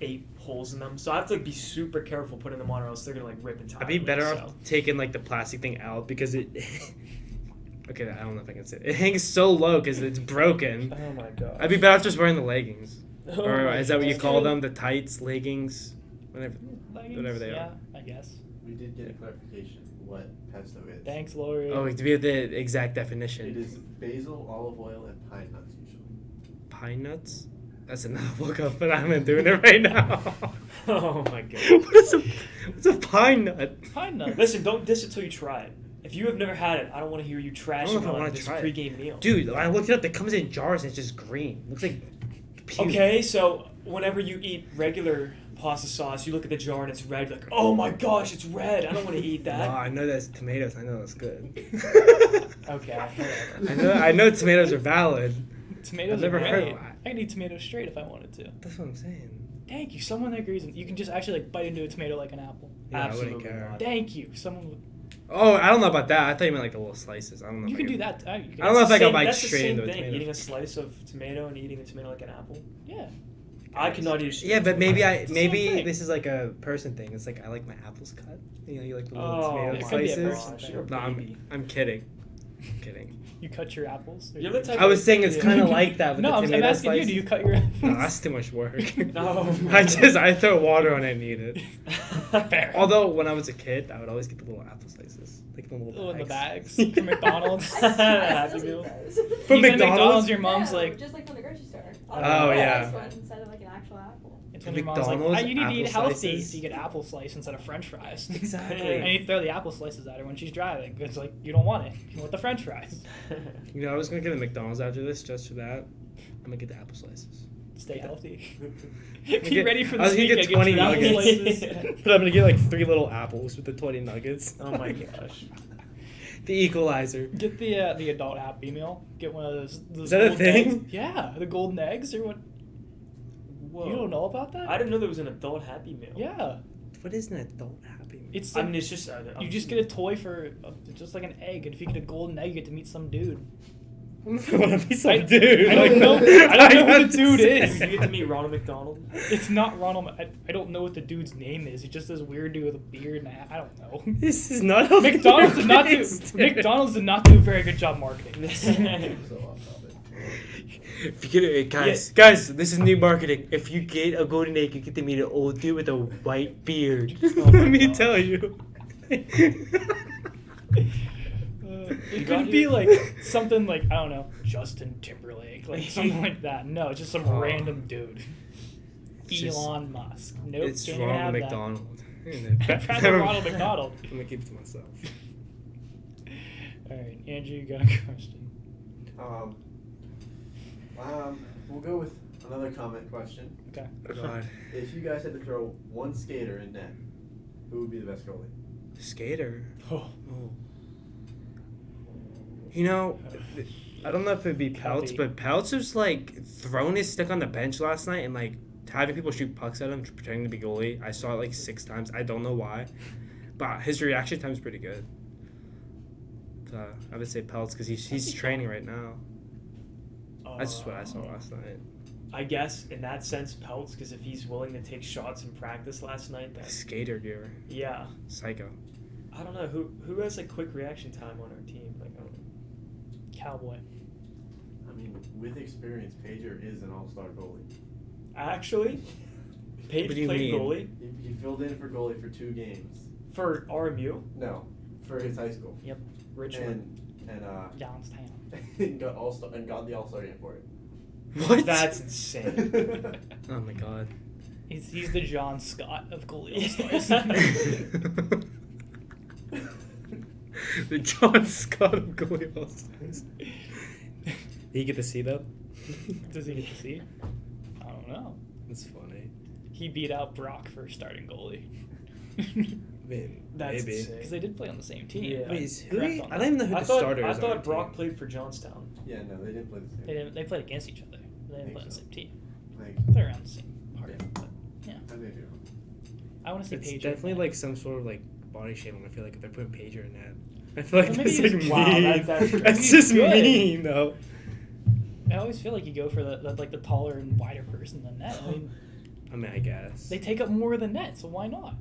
8 holes in them. So I have to like be super careful putting them on, or else they're gonna like rip and tie. I'd be better so. off taking like the plastic thing out because it. Okay, I don't know if I can say it. It hangs so low because it's broken. Oh my god. I'd be better off just wearing the leggings. Oh Or my is that what you God. call them? The tights, leggings, whatever. Leggings? Whatever they yeah, are. I guess. We did get a clarification what pesto is. Thanks, Lori. Oh, to be the exact It definition. is basil, olive oil, and pine nuts usually. Pine nuts? That's enough lookup, but I'm not doing it right now. Oh my god. What's a pine nut? Pine nuts. Listen, don't diss it till you try it. If you have never had it, I don't want to hear you I trash don't know if I on wanna this try it. pregame meal. Dude, I looked it up. It comes in jars and it's just green. Looks like puke. Okay, so whenever you eat regular pasta sauce, you look at the jar and it's red. Like, oh my gosh, it's red. I don't want to eat No, that. I know that's tomatoes. I know that's good. Okay, whatever. I know tomatoes are valid. Tomatoes I've never are heard great. of that. I can eat tomatoes straight if I wanted to. That's what I'm saying. Thank you. Someone that agrees. You can just actually like bite into a tomato like an apple. Yeah, Absolutely I wouldn't care. not. Thank you. Someone would. Oh, I don't know about that. I thought you meant like the little slices. I don't know. You if can I do that. You can I don't know if I Same- can bite that's the straight same into a thing, tomato. eating a slice of tomato and eating a tomato like an apple. Yeah. I cannot eat a straight Yeah, but tomato. It's the same thing. this is like a person thing. It's like I like my apples cut. You know, you like the little Oh, tomato it could be a slices. person gosh, thing. you're a No, baby. I'm kidding. I'm kidding. You cut your apples. or You're you- the type I was saying it's Yeah. kind of like that with No, the I'm tomato asking you. slices. Do you cut your apples? No, that's too much work. No. I throw water on it and eat it. Fair. Although when I was a kid, I would always get the little apple slices, like the little Oh, in the bags bags. from McDonald's. Happy Meal. From Even at McDonald's? your mom's No, like, just like from the grocery store. Oh, yeah. One instead of like an actual apple. it's when your mom's like, McDonald's you need to eat apple healthy, slices? so you get apple slice instead of French fries. Exactly. And you throw the apple slices at her when she's driving. It's like you don't want it. You want the French fries. You know, I was gonna get a McDonald's after this just for that. I'm gonna get the apple slices. Stay healthy. gonna Be get- ready for I was this gonna get weekend. 20 your apple nuggets. slices. But I'm gonna get like 3 little apples with the 20 nuggets. Oh my gosh. The equalizer. Get the adult Happy Meal. Get one of those. Is that a golden thing? eggs. Yeah, the golden eggs or what? Whoa. You don't know about that? I didn't know there was an adult Happy Meal. Yeah, What is an adult Happy Meal? it's. I Like, mean, it's just. you just get a toy for just like an egg, and if you get a golden egg, you get to meet some dude. I want to be some I- dude. I don't know. I don't know who the dude is. You get to meet Ronald McDonald. It's not Ronald. I don't know what the dude's name is. He's just this weird dude with a beard, and I don't know. This is not how McDonald's did not do. McDonald's did not do a very good job marketing this. So off topic. If you get guys, this is new marketing. If you get a golden egg, you get to meet an old dude with a white beard. Oh my Let me gosh. tell you. It got could be here? like something like I don't know, Justin Timberlake, like something like that. No, it's just some Oh. random dude. It's just- Elon Musk. Nope. It's can't even Ronald have that. McDonald. I'd rather Ronald McDonald. I'm gonna keep it to myself. All right, Andrew, you got a question? We'll go with another comment question. Okay. God, If you guys had to throw one skater in net, who would be the best goalie? skater. Oh, You know, I don't know if it'd be Peltz, Kelby. but Peltz was like throwing his stick on the bench last night and like having people shoot pucks at him, pretending to be goalie. I saw it like 6 times. I don't know why, but his reaction time is pretty good. So I would say Peltz because he's training right now. That's just what I saw last night. I guess in that sense, Peltz, because if he's willing to take shots in practice last night, then Skater gear, yeah. psycho. I don't know who has like quick reaction time on our team. Like I don't know. Cowboy. I mean, with experience, Pager is an all-star goalie. Actually, Paige What do you played mean? goalie He filled in for goalie for 2 games. for RMU. No, for his high school. Richmond. And Johnstown. got the All-Star game for it. What? That's insane. Oh my god. He's the John Scott of goalie all-stars. The John Scott of goalie all-stars. Did he get to see though? Does he get to see? I don't know. That's funny. He beat out Brock for starting goalie. That's Maybe. insane. Because they did play on the same team. Yeah. Wait, is who? Correct on I that. don't even know who I the thought starter is. I on thought our Brock team. played for Johnstown. Yeah, no, they didn't play the same. They played against each other. They didn't Think play on the so. same team. Like, They're around the same part. Yeah. But yeah, I may be wrong. I want to see It's Paige. definitely like some sort of like body shaming. I feel like if they're putting Pager in that, I feel like Well, maybe that's like he's- wow, mean. that's That's He's just good. mean though. I always feel like you go for the taller and wider person than net. I mean, I guess. they take up more than net, so why not?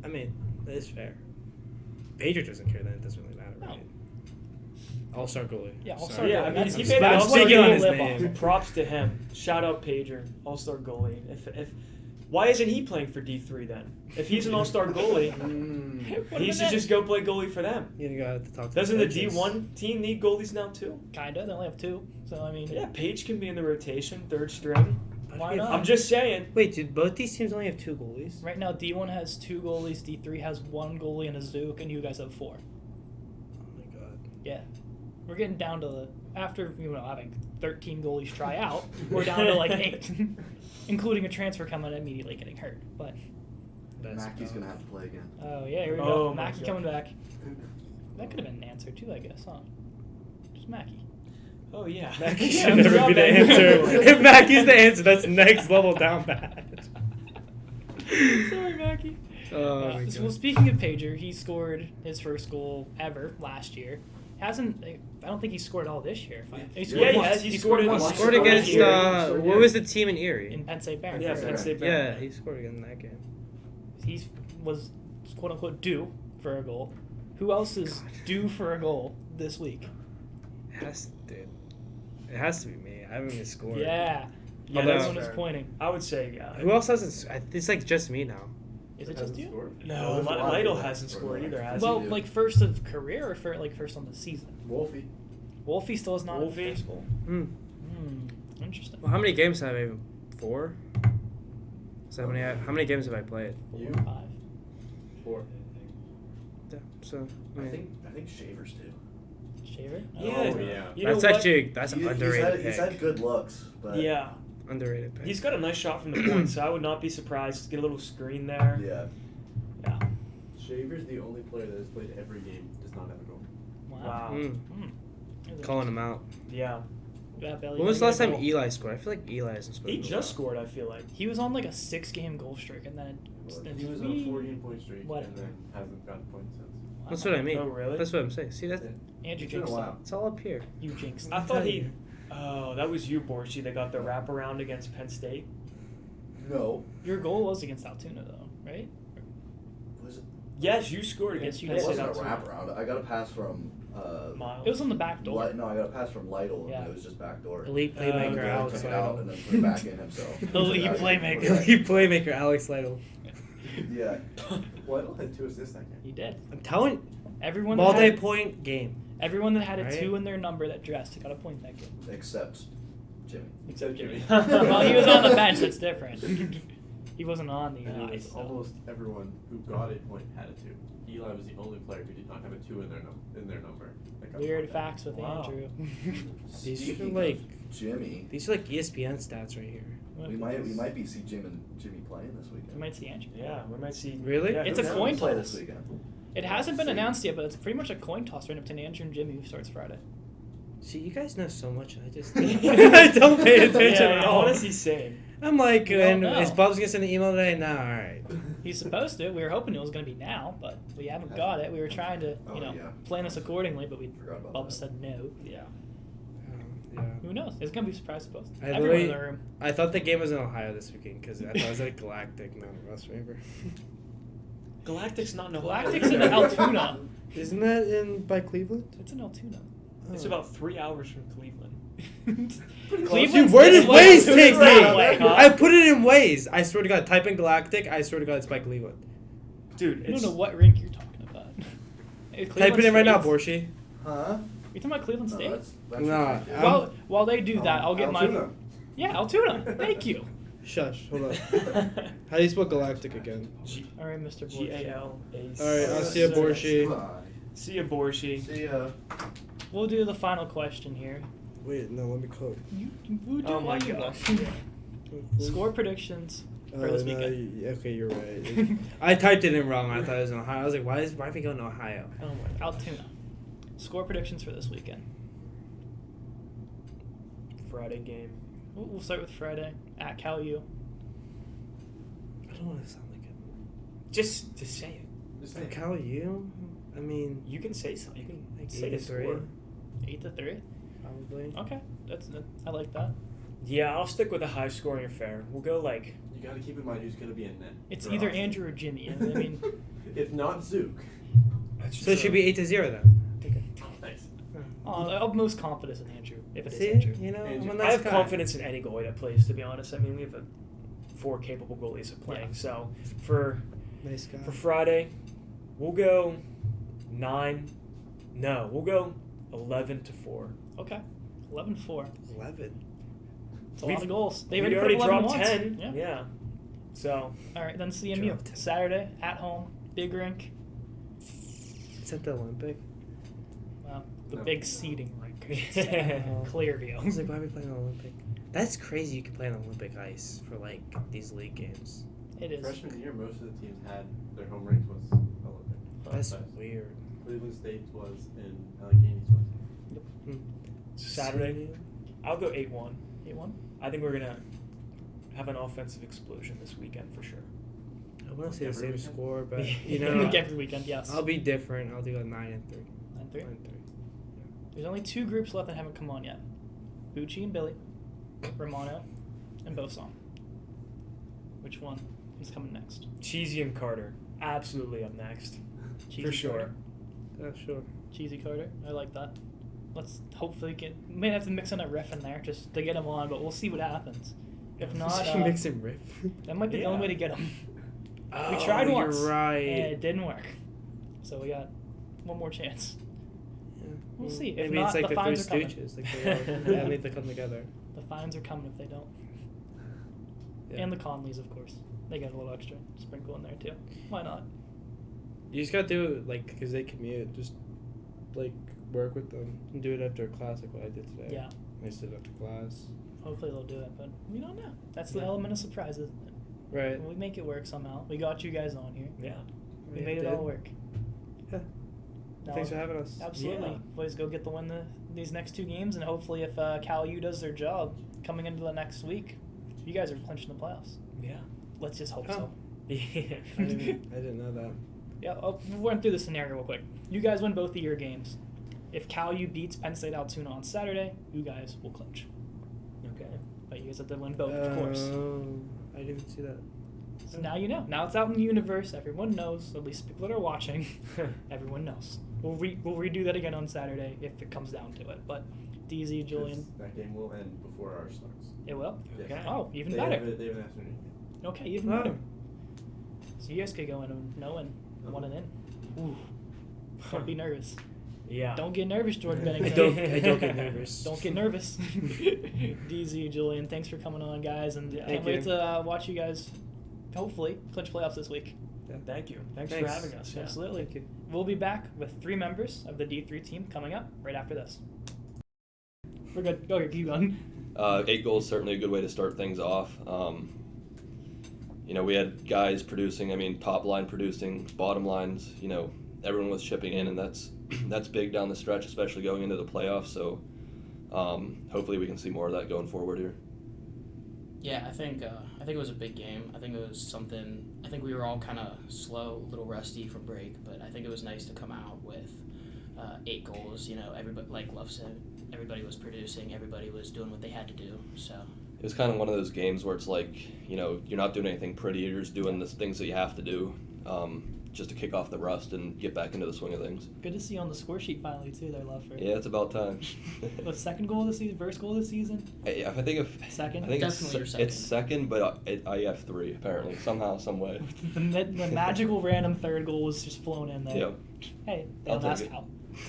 I mean, that is fair. Pager doesn't care then. It doesn't really matter, No. right? All-star goalie. Yeah, all-star Sorry. Yeah, I mean, That's- he that's made what all-star people speaking on his live name. on. Props to him. Shout out Pager, all-star goalie. If why isn't he playing for D3 then? If he's an all-star goalie, What he about should that? just go play goalie for them. You got to talk to Doesn't the coaches. D1 team need goalies now too? Kinda. They only have 2, so I mean, Yeah, Paige can be in the rotation, 3rd string. why not? I'm just saying. Wait, did both these teams only have 2 goalies? Right now, D1 has 2 goalies, D3 has 1 goalie and a Zook, and you guys have 4. Oh my god. Yeah, we're getting down to after having 13 goalies try out, we're down to like 8, including a transfer coming and immediately getting hurt. But That's Mackey's gonna have to play again. oh yeah, here we Oh go. my Mackey God. coming back. That could have been an answer too, I guess, huh? Just Mackey. Oh yeah. Mackey Yeah, should never be the answer. Yeah. If Mackey's the answer, that's next level down bad. Sorry, Mackey. Oh my Well, god. speaking of Pager, he scored his first goal ever last year. Hasn't I don't think he scored all this year. He scored Yeah, he once. has. He scored once. once. Scored against Here. what was the team in Erie? in Penn State Barron. Yeah, for Penn sure. State Yeah, Barron. he scored again in that game. He was quote unquote due for a goal. Who else is due for a goal this week? It has to be me. I haven't even scored. Yeah. Yeah, Although- that's Everyone is fair. pointing. I would say yeah. Who else hasn't? It's like just me now. Is it just Hasn't you? scored? No, there's a lot of Lytle people hasn't that scored scored either, last has Well, he? do. like first of career or first on the season? Wolfie. Wolfie still is not Wolfie? in first goal. Hmm. Interesting. Well, how many games have I? 4. So how many games have I played? 4 You? or 5. 4. Yeah. So I think Shavers too. Shaver? Yeah. Oh, yeah. You know that's what? actually that's He's underrated. he's had good looks, but Yeah. Underrated pick. He's got a nice shot from the point, so I would not be surprised to get a little screen there. yeah. Yeah. Shaver's the only player that has played every game, does not have a goal. Wow. Calling him out. Yeah. When was the last time Eli scored? I feel like Eli hasn't scored. He in a just while. scored, I feel like. He was on like a 6-game goal streak and then He was on a 4-game point streak What? and then hasn't gotten points since. That's what I mean. Oh, really? That's what I'm saying. See that? Yeah. Andrew It's been a jinxed while. him. It's all up here. You jinxed I him. thought he. Oh, that was you, Borchi, that got the wraparound against Penn State. No. Your goal was against Altoona though, right? Was it? Yes, you scored against Yes, you Penn It did. State. wasn't a Altoona. wraparound. I got a pass from. Miles. It was on the back door. No, I got a pass from Lytle, Yeah. and it was just backdoor. Elite okay. playmaker Lytle Alex took it out Lytle. and then put it back in himself. Elite Yeah, playmaker. Elite playmaker Alex Lytle. Yeah. Lytle had 2 assists that game. He did. I'm telling. Everyone that had, Multi-point game. everyone that had a Right? 2 in their number that dressed got a point that game. Except Jimmy. Except Jimmy. Jimmy. Well, he was on the bench. That's different. He wasn't on the And it ice. was So. almost everyone who got a point had a 2. Eli was the only player who did not have a 2 in their number. that got a Weird point. facts with Wow. Andrew. These are Speaking like of Jimmy, these are like ESPN stats right here. we might be see Jimmy playing this weekend. We might see Andrew. Yeah, we might see. Really? Yeah, It's who a knows? coin play toss. this weekend. It hasn't been See. announced yet, but it's pretty much a coin toss right up to Andrew and Jimmy who starts Friday. See, you guys know so much, and I just I don't pay attention Yeah, at all. honestly, same. I'm like, We don't and know. is Bubs gonna send an email today? Nah, all right. He's supposed to. We were hoping it was going to be now, but we haven't got it. We were trying to, Oh, yeah. plan this accordingly, but we Forgot about Bubs that. said no. Yeah. Yeah. Who knows? It's going to be a surprise to both. I Everyone in literally- the room. I thought the game was in Ohio this weekend because I thought it was like Galactic, not Russ River. Galactic's not in Ohio. Galactic's in Altoona. Isn't that in by Cleveland? It's in Altoona. It's about 3 hours from Cleveland. Cleveland's Where does Waze take me? Huh? I put it in Waze. I swear to God, type in Galactic. I swear to God, it's by Cleveland. Dude, I it's... don't know what rink you're talking about. Type it in right now, Borshi. Borshi. Huh? You talking about Cleveland State? That's Nah. Well, while they do that, I'll get my. Altoona. Yeah, Altoona. Thank you. Shush. Hold on. How do you spell Galactic again? All right, Mr. Borshi. G-A-L-A-C. All right, I'll see you, Borshi. Goodbye. See ya, Borshi. See ya. We'll do the final question here. Wait, no, let me code. We'll do Oh my what you gosh. want. Score predictions for this weekend. Okay, you're right. I typed it in wrong. I thought it was in Ohio. I was like, why are we going to Ohio? Oh my god. Altoona. Score predictions for this weekend. Friday game. We'll start with Friday at Cal U. I don't want to sound like it. Just say it. Just For saying. Cal U? I mean, You can say something. You can like say the 8-3, score. 8-3. probably. Okay, I like that. Yeah, I'll stick with a high scoring affair. We'll go like... You got to keep in mind who's going to be in net. It's for either Austin. Andrew or Jimmy. I mean, If not Zook. So it should be 8-0 then. Okay. Nice. I'm most confident in Andrew. If it is See, Andrew. you know, Andrew. I'm a I nice have guy. confidence in any goalie that plays, to be honest. I mean, we have 4 capable goalies of playing. Yeah. So for Nice guy. Friday, we'll go 9. No, we'll go 11-4. Okay, 11-4. 11. It's a lot of goals. They We already already put 11 dropped once. 10. Yeah. Yeah. So All right, then CMU Dropped 10. Saturday at home, big rink. Is that the Olympic? The No. big seating rink. I was Clearview. like, why are we playing Olympic? That's crazy. You can play on Olympic ice for like these league games. It is. Freshman year, most of the teams had their home rink was Olympic. That's Nice. weird. Cleveland State's was and Allegheny's was. Saturday, I'll go 8-1. 8-1. I think we're gonna have an offensive explosion this weekend for sure. I want to say the Every same weekend? score, but you Yeah. know, Like every weekend, yes. I'll be different. I'll do a 9-3. 9-3. 9-3. There's only 2 groups left that haven't come on yet. Bucci and Billy, Romano, and Boson. Which one is coming next? Cheesy and Carter, absolutely up next. Cheesy for sure. Carter. Yeah, sure. Cheesy Carter. I like that. Let's hopefully get. We may have to mix in a riff in there just to get him on, but we'll see what happens. If not, Mix and riff. that might be the Yeah. only way to get him. Oh, We tried once, You're right. and it didn't work. So we got one more chance. Yeah. We'll see. If Maybe not, it's like the the Three fines are coming. Stooges. Like they all need to come together. The fines are coming if they don't. Yeah. And the Conleys, of course. They got a little extra sprinkle in there too. Why not? You just gotta do it like because they commute. Just like work with them and do it after class, like what I did today. Yeah. I just did it after class. Hopefully they'll do it, but we don't know. That's the Yeah. element of surprise, isn't it? Right. We make it work somehow. We got you guys on here. Yeah. We Yeah, made it did. all work. Yeah. Now- Thanks for having us. Absolutely. Yeah. Boys, go get the win these next 2 games, and hopefully, if Cal U does their job coming into the next week, you guys are clinching the playoffs. Yeah. Let's just hope Oh. so. Yeah. I didn't know that. Yeah, I'll run through the scenario real quick. You guys win both of your games. If Cal U beats Penn State Altoona on Saturday, you guys will clinch. Okay. But you guys have to win both, of course. I didn't even see that. So now you know. Now it's out in the universe. Everyone knows. At least people that are watching. Everyone knows. We'll redo that again on Saturday if it comes down to it. But DZ, Julian, That game will end before ours starts. it will. Okay. Oh, even They better. have they have an afternoon game. Okay, even Oh. better. So you guys could go in and no and 1 and in. Ooh. Don't be nervous. Yeah. Don't get nervous, Jordan Bennington. I don't get nervous. Don't get nervous. DZ, Julian, thanks for coming on, guys, and Yeah. can't Thank wait you. to watch you guys, hopefully, clinch playoffs this week. Thank you. Thanks for Thanks. having us. Yeah. Absolutely. Thank you. We'll be back with 3 members of the D3 team coming up right after this. We're good. Go ahead, keep going. 8 goals, certainly a good way to start things off. We had guys producing, top line producing, bottom lines, everyone was chipping in, and that's big down the stretch, especially going into the playoffs. So hopefully we can see more of that going forward here. Yeah, I think it was a big game. I think it was something. I think we were all kind of slow, a little rusty from break, but I think it was nice to come out with 8 goals. Everybody, like Luff said, everybody was producing. Everybody was doing what they had to do. So It was kind of one of those games where it's like, you're not doing anything pretty, you're just doing the things that you have to do. just to kick off the rust and get back into the swing of things. Good to see you on the score sheet finally too, there, Luff. Yeah, it's about time. The second goal of the season, first goal of the season. I think if Second? I think Definitely your second. it's second, but I have 3 apparently somehow, some way. The magical random third goal was just flown in there. Yep. Hey, they I'll don't take ask it. how.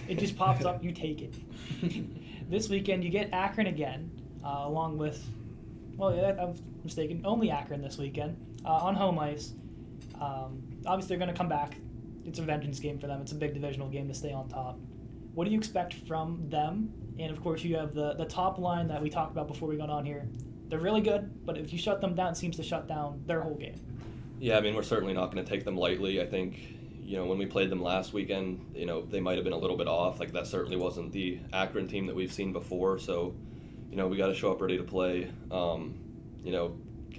It just pops up, you take it. This weekend you get Akron again, along with, well, yeah, I'm mistaken, only Akron this weekend, on home ice. Obviously they're going to come back. It's a vengeance game for them. It's a big divisional game to stay on top. What do you expect from them? And of course you have the top line that we talked about before we got on here. They're really good, but if you shut them down, it seems to shut down their whole game. Yeah, I mean, we're certainly not going to take them lightly. I think, when we played them last weekend, they might have been a little bit off. Like, that certainly wasn't the Akron team that we've seen before. So, we got to show up ready to play.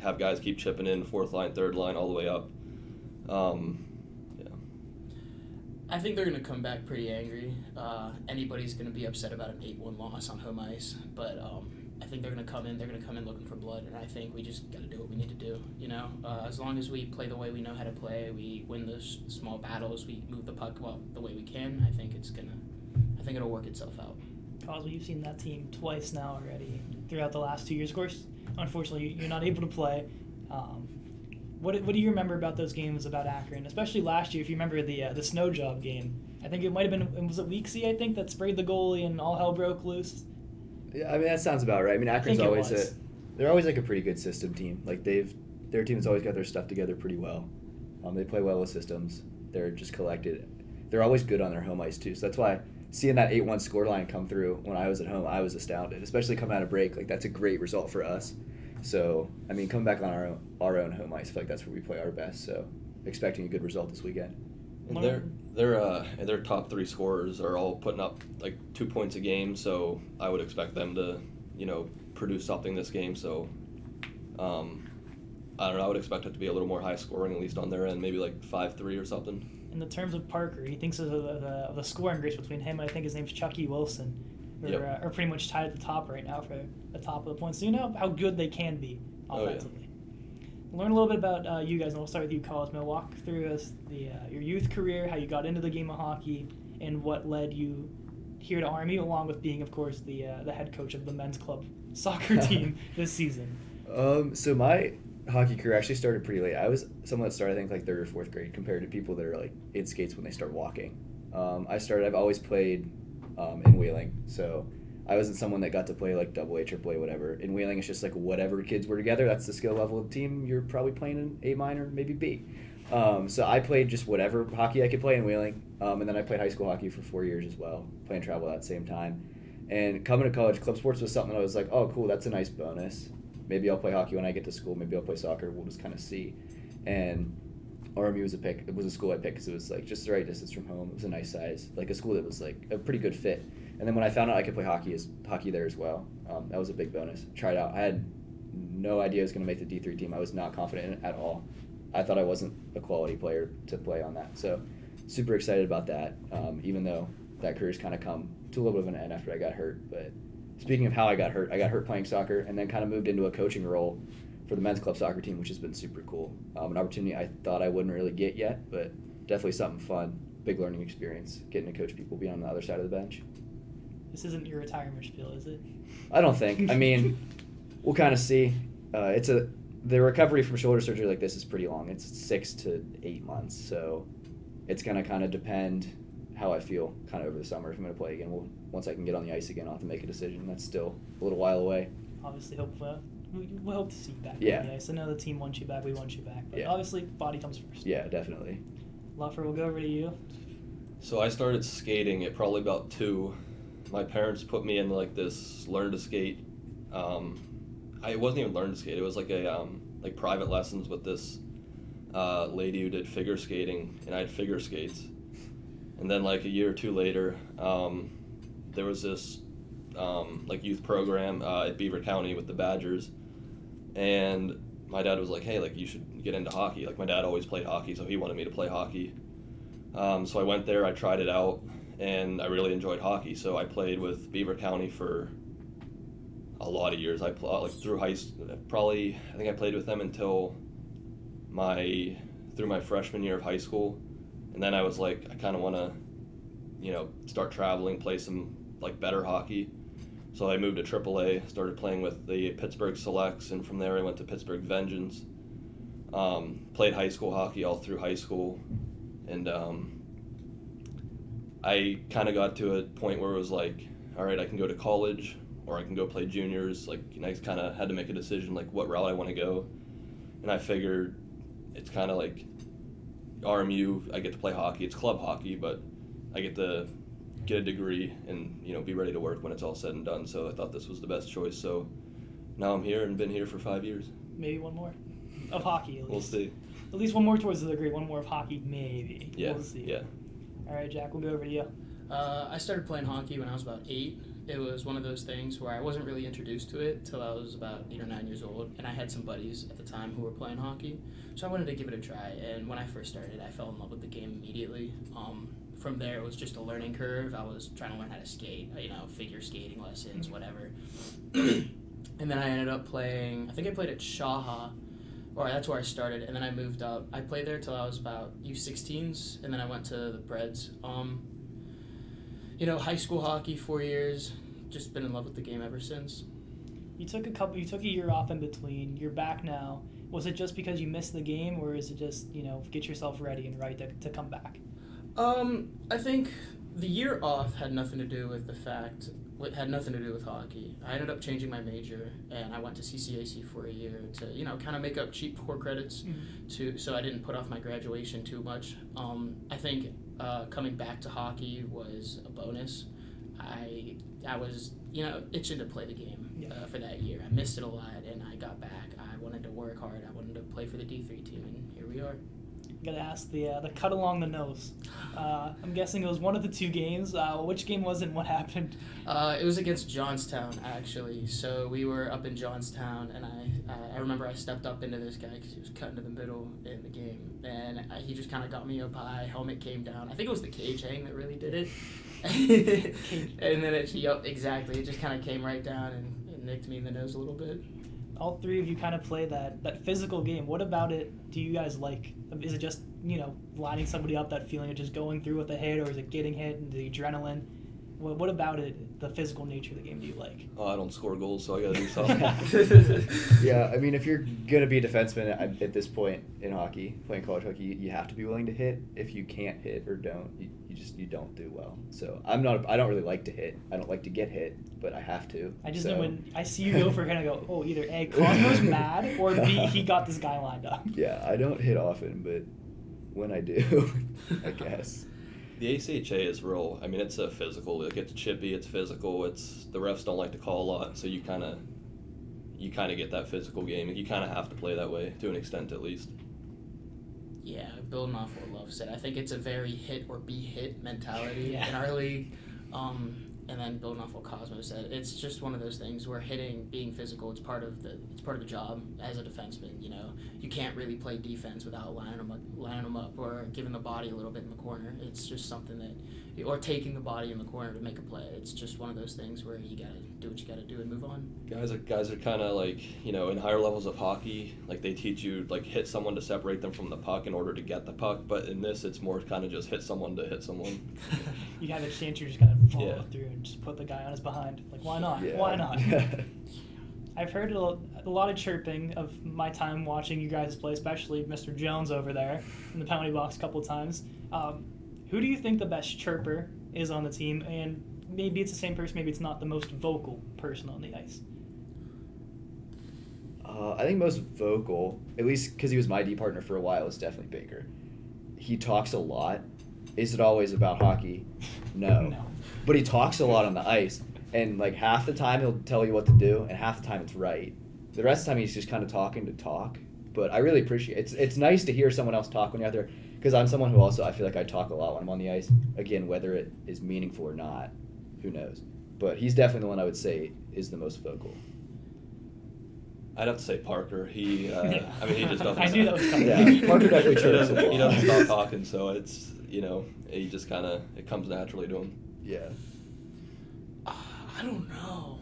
Have guys keep chipping in, fourth line, third line, all the way up. Yeah. I think they're going to come back pretty angry. Anybody's going to be upset about an 8-1 loss on home ice, but I think they're going to come in. They're going to come in looking for blood, and I think we just got to do what we need to do. As long as we play the way we know how to play, we win the small battles, we move the puck the way we can. I think it'll work itself out. Cosmo, you've seen that team twice now already throughout the last 2 years. Of course, unfortunately, you're not able to play. What do you remember about those games about Akron, especially last year? If you remember the snow job game, I think it might have been, was it Weeksy, I think, that sprayed the goalie and all hell broke loose? Yeah, I mean, that sounds about right. I mean, Akron's think it always was. they're always like a pretty good system team. Like their team has always got their stuff together pretty well. They play well with systems. They're just collected. They're always good on their home ice too. So that's why seeing that 8-1 scoreline come through when I was at home, I was astounded. Especially coming out of break, like that's a great result for us. So I mean, coming back on our own home ice, I feel like that's where we play our best. So expecting a good result this weekend. And their top 3 scorers are all putting up like 2 points a game, so I would expect them to, produce something this game. So, I don't know. I would expect it to be a little more high scoring, at least on their end, maybe like 5-3 or something. In the terms of Parker, he thinks of the scoring race between him and I think his name's Chucky Wilson, are pretty much tied at the top right now for the top of the points. So you know how good they can be offensively. Oh, yeah. Learn a little bit about you guys, and we'll start with you, Cosmo. Walk through us your youth career, how you got into the game of hockey, and what led you here to Army, along with being, of course, the head coach of the men's club soccer team this season. So my hockey career actually started pretty late. I was someone that started, I think, like 3rd or 4th grade compared to people that are like in skates when they start walking. I've always played in Wheeling, so I wasn't someone that got to play like AA, AAA, whatever. In Wheeling, it's just like whatever kids were together, that's the skill level of the team. You're probably playing in A minor, maybe B. So I played just whatever hockey I could play in Wheeling, and then I played high school hockey for 4 years as well, playing travel at the same time. And coming to college, club sports was something I was like, oh, cool, that's a nice bonus. Maybe I'll play hockey when I get to school. Maybe I'll play soccer. We'll just kind of see. And RMU was a pick. It was a school I picked because it was like just the right distance from home. It was a nice size, like a school that was like a pretty good fit. And then when I found out I could play hockey there as well, that was a big bonus. Tried out. I had no idea I was going to make the D3 team. I was not confident in it at all. I thought I wasn't a quality player to play on that. So super excited about that, even though that career's kind of come to a little bit of an end after I got hurt. But speaking of how I got hurt playing soccer and then kind of moved into a coaching role for the men's club soccer team, which has been super cool. An opportunity I thought I wouldn't really get yet, but definitely something fun, big learning experience, getting to coach people, being on the other side of the bench. This isn't your retirement spiel, is it? I don't think. I mean, we'll kind of see. The recovery from shoulder surgery like this is pretty long. It's 6 to 8 months, so it's going to kind of depend how I feel kind of over the summer if I'm going to play again. Once I can get on the ice again, I'll have to make a decision. That's still a little while away. Obviously, we'll hope to see you back Yeah. on the ice. I know the team wants you back, we want you back, but Yeah. obviously, body comes first. Yeah, definitely. Luffer, we'll go over to you. So I started skating at probably about 2. My parents put me in like this learn to skate. It wasn't even learn to skate. It was like a like private lessons with this lady who did figure skating, and I had figure skates. And then like a year or 2 later, there was this like youth program at Beaver County with the Badgers, and my dad was like, hey, like you should get into hockey. Like my dad always played hockey, so he wanted me to play hockey. So I went there, I tried it out, and I really enjoyed hockey. So I played with Beaver County for a lot of years. I through high school, probably I think I played with them until through my freshman year of high school, And then I was like, I kind of want to, start traveling, play some like better hockey. So I moved to AAA, started playing with the Pittsburgh Selects, and from there I went to Pittsburgh Vengeance. Played high school hockey all through high school, and I kind of got to a point where it was like, all right, I can go to college or I can go play juniors. Like, I kind of had to make a decision, like what route I want to go. And I figured it's kind of like RMU, I get to play hockey. It's club hockey, but I get to get a degree and, be ready to work when it's all said and done. So I thought this was the best choice. So now I'm here and been here for 5 years. Maybe one more of hockey, at least. We'll see. At least one more towards the degree, one more of hockey, maybe. Yeah, We'll see. yeah. All right, Jack, we'll go over to you. I started playing hockey when I was about 8. It was one of those things where I wasn't really introduced to it till I was about 8 or 9 years old, and I had some buddies at the time who were playing hockey, so I wanted to give it a try. And when I first started, I fell in love with the game immediately. From there, it was just a learning curve. I was trying to learn how to skate, figure skating lessons, whatever. And then I ended up playing, I think I played at Shaha, or that's where I started, and then I moved up. I played there till I was about U16s, and then I went to the Preds. High school hockey, 4 years, just been in love with the game ever since. You took a year off in between. You're back now. Was it just because you missed the game, or is it just, get yourself ready and right to come back? I think the year off had nothing to do with hockey. I ended up changing my major, and I went to CCAC for a year to, kind of make up cheap core credits, so I didn't put off my graduation too much. I think coming back to hockey was a bonus. I was, itching to play the game for that year. I missed it a lot, and I got back. I wanted to work hard. I wanted to play for the D3 team, and here we are. Gotta ask the cut along the nose. I'm guessing it was one of the 2 games. Which game was it and what happened? It was against Johnstown, actually. So we were up in Johnstown, and I remember I stepped up into this guy because he was cutting to the middle in the game, and he just kind of got me up high. Helmet came down. I think it was the cage hang that really did it. And then exactly. It just kind of came right down and nicked me in the nose a little bit. All 3 of you kind of play that physical game. What about it do you guys like? Is it just, lining somebody up, that feeling of just going through with a hit, or is it getting hit and the adrenaline? What about it, the physical nature of the game, do you like? Oh, I don't score goals, so I got to do something. Yeah, I mean, if you're going to be a defenseman at this point in hockey, playing college hockey, you have to be willing to hit. If you can't hit or don't, you don't do well. So I don't really like to hit. I don't like to get hit, but I have to. I just know when I see you go for a hit, I go, oh, either A, Cosmo's mad, or B, he got this guy lined up. Yeah, I don't hit often, but when I do, I guess. The ACHA is real. I mean, it's a physical. Like, it's chippy. It's physical. The refs don't like to call a lot, so you kind of get that physical game. You kind of have to play that way to an extent, at least. Yeah, building off what Luff said, I think it's a very hit or be hit mentality in our league. And then building off what Cosmo said, it's just one of those things where being physical, it's part of the job as a defenseman. You can't really play defense without lining them up or giving the body a little bit in the corner. It's just something or taking the body in the corner to make a play. It's just one of those things where you gotta do what you gotta do and move on. Guys are kind of like, in higher levels of hockey, like they teach you like hit someone to separate them from the puck in order to get the puck, but in this it's more kind of just hit someone to hit someone. You have a chance, you're just gonna follow through and just put the guy on his behind. Like, why not? Yeah. Why not? I've heard a lot of chirping of my time watching you guys play, especially Mr. Jones over there in the penalty box a couple of times. Who do you think the best chirper is on the team? And maybe it's the same person, maybe it's not, the most vocal person on the ice. I think most vocal, at least because he was my D partner for a while, is definitely Baker. He talks a lot. Is it always about hockey? No. But he talks a lot on the ice, and like half the time he'll tell you what to do, and half the time it's right. The rest of the time he's just kind of talking to talk. But I really appreciate it. It's nice to hear someone else talk when you're out there, because I'm someone who also, I feel like I talk a lot when I'm on the ice. Again, whether it is meaningful or not, who knows. But he's definitely the one I would say is the most vocal. I'd have to say Parker. He just doesn't. I knew that was coming. Yeah, Parker definitely he chirps a doesn't, lot. he doesn't stop talking, so it's, he just kind of, it comes naturally to him. Yeah. I don't know.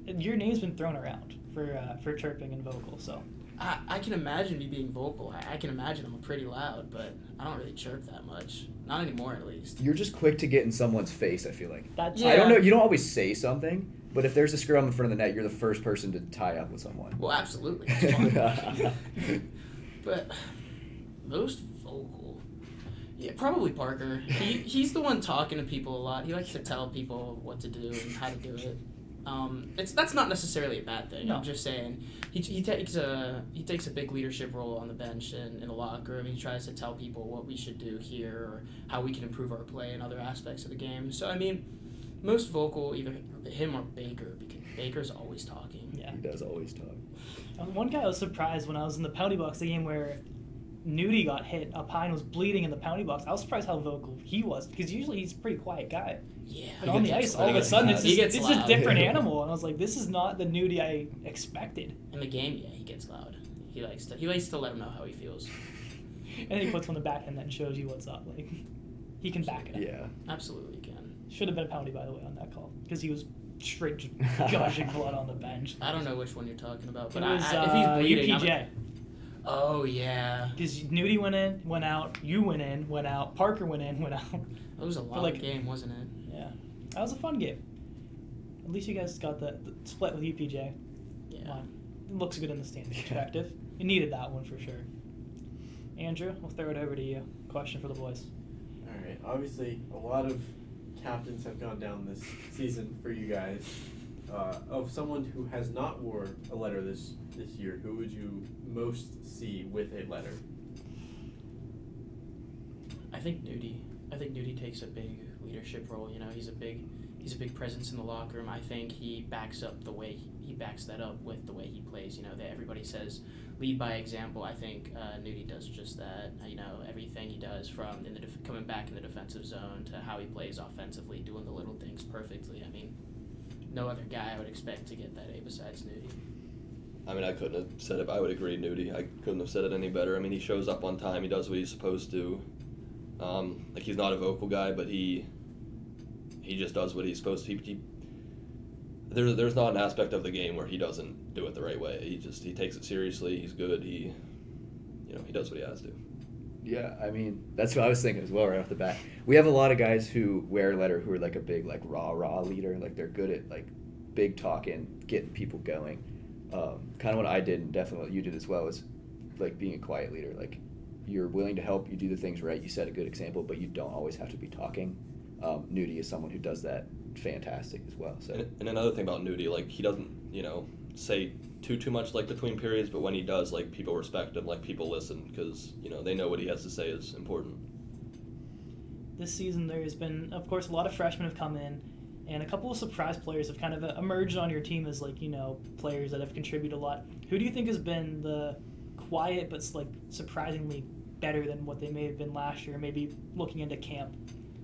Your name's been thrown around for chirping and vocal, so I can imagine me being vocal. I can imagine I'm pretty loud, but I don't really chirp that much. Not anymore, at least. You're just quick to get in someone's face, I feel like. That's Yeah. I don't know. You don't always say something, but if there's a scrum in front of the net, you're the first person to tie up with someone. Well, absolutely. It's fun. But most vocal, yeah, probably Parker. He's the one talking to people a lot. He likes to tell people what to do and how to do it. That's not necessarily a bad thing. No. I'm just saying he takes a big leadership role on the bench and in the locker room. He tries to tell people what we should do here or how we can improve our play and other aspects of the game. So I mean, most vocal either him or Baker, because Baker's always talking. Yeah. He does always talk. One guy I was surprised when I was in the penalty box, the game where Nudie got hit up high and was bleeding in the penalty box. I was surprised how vocal he was, because usually he's a pretty quiet guy. Yeah. But on the gets ice, all of a loud. sudden, He gets it's loud. a different animal. And I was like, this is not the Nudie I expected. In the game, yeah, he gets loud. He likes to let him know how he feels. And then he puts one in the back and then shows you what's up. Like, he can back it up. Yeah. Absolutely can. Should have been a penalty, by the way, on that call, because he was straight just gushing blood on the bench. I don't know which one you're talking about, but It was if he's bleeding, UPJ. Oh yeah. Because Nudie went in, went out, you went in, went out, Parker went in, went out. It was a long like- game, wasn't it? Yeah. That was a fun game. At least you guys got the split with UPJ. Yeah. Well, it looks good in the standings perspective. You needed that one for sure. Andrew, we'll throw it over to you. Question for the boys. All right. Obviously, a lot of captains have gone down this season for you guys. Of someone who has not wore a letter this year, who would you most see with a letter? I think Nudie takes a big leadership role. You know, he's a big presence in the locker room. I think he backs that up with the way he plays. You know, that everybody says lead by example. I think Nudie does just that. You know, everything he does from coming back in the defensive zone to how he plays offensively, doing the little things perfectly. I mean, no other guy I would expect to get that A besides Nudie. I mean, I couldn't have said it, but I would agree, Nudie. I couldn't have said it any better. I mean, he shows up on time. He does what he's supposed to. Like, he's not a vocal guy, but he just does what he's supposed to. There's not an aspect of the game where he doesn't do it the right way. He takes it seriously. He's good. He does what he has to. Yeah, I mean, that's what I was thinking as well right off the bat. We have a lot of guys who wear letter who are like a big, like, rah leader. Like, they're good at, like, big talking, getting people going. Kind of what I did, and definitely what you did as well, is, like, being a quiet leader. Like, you're willing to help, you do the things right, you set a good example, but you don't always have to be talking. Nudie is someone who does that fantastic as well. So. And another thing about Nudie, like, he doesn't, say too much, like, between periods, but when he does, like, people respect him, like, people listen, because, they know what he has to say is important. This season there's been, of course, a lot of freshmen have come in, and a couple of surprise players have kind of emerged on your team as, like, players that have contributed a lot. Who do you think has been the quiet but, like, surprisingly better than what they may have been last year? Maybe looking into camp,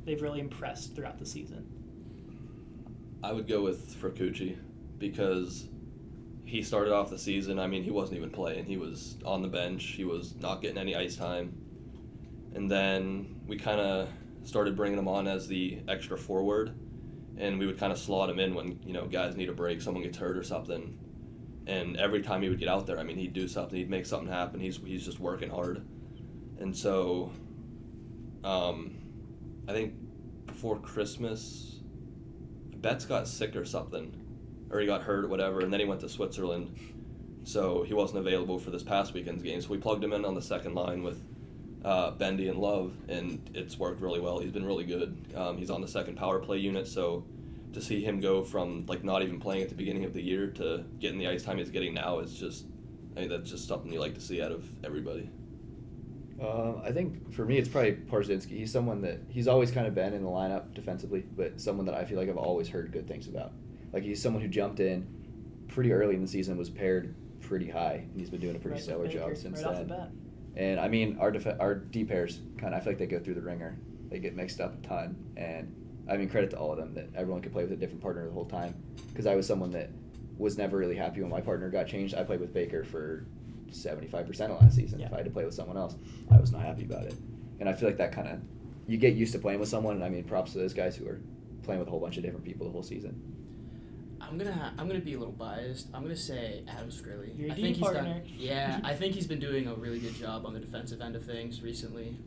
they've really impressed throughout the season. I would go with Fracucci, because he started off the season, I mean, he wasn't even playing. He was on the bench. He was not getting any ice time. And then we kind of started bringing him on as the extra forward, and we would kind of slot him in when, guys need a break, someone gets hurt or something. And every time he would get out there, I mean, he'd do something. He'd make something happen. He's just working hard. And so I think before Christmas, Betts got sick or something, or he got hurt or whatever, and then he went to Switzerland, so he wasn't available for this past weekend's game. So we plugged him in on the second line with Bendy and Love, and it's worked really well. He's been really good. He's on the second power play unit, so to see him go from, like, not even playing at the beginning of the year to getting the ice time he's getting now is just, that's just something you like to see out of everybody. I think for me it's probably Parzinski. He's someone that he's always kind of been in the lineup defensively, but someone that I feel like I've always heard good things about. Like, he's someone who jumped in pretty early in the season, was paired pretty high, and he's been doing a pretty stellar job since right then. Off the bat. And I mean, our D pairs I feel like they go through the ringer. They get mixed up a ton, and I mean, credit to all of them that everyone could play with a different partner the whole time. Because I was someone that was never really happy when my partner got changed. I played with Baker for 75% of last season. Yeah. If I had to play with someone else, I was not happy about it. And I feel like that kind of, you get used to playing with someone, and I mean, props to those guys who are playing with a whole bunch of different people the whole season. I'm gonna be a little biased. I'm gonna say Adam Skrilly. Your I D think he's partner. I think he's been doing a really good job on the defensive end of things recently.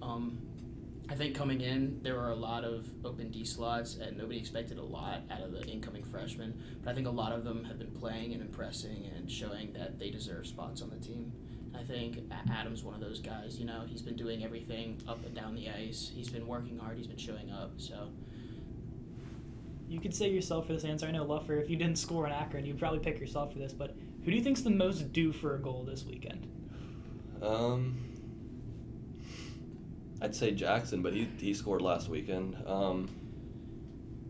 I think coming in, there were a lot of open D slots, and nobody expected a lot out of the incoming freshmen. But I think a lot of them have been playing and impressing and showing that they deserve spots on the team. I think Adam's one of those guys. You know, he's been doing everything up and down the ice. He's been working hard. He's been showing up. So. You could say yourself for this answer. I know, Luffer, if you didn't score in Akron, you'd probably pick yourself for this, but who do you think's the most due for a goal this weekend? I'd say Jackson, but he scored last weekend.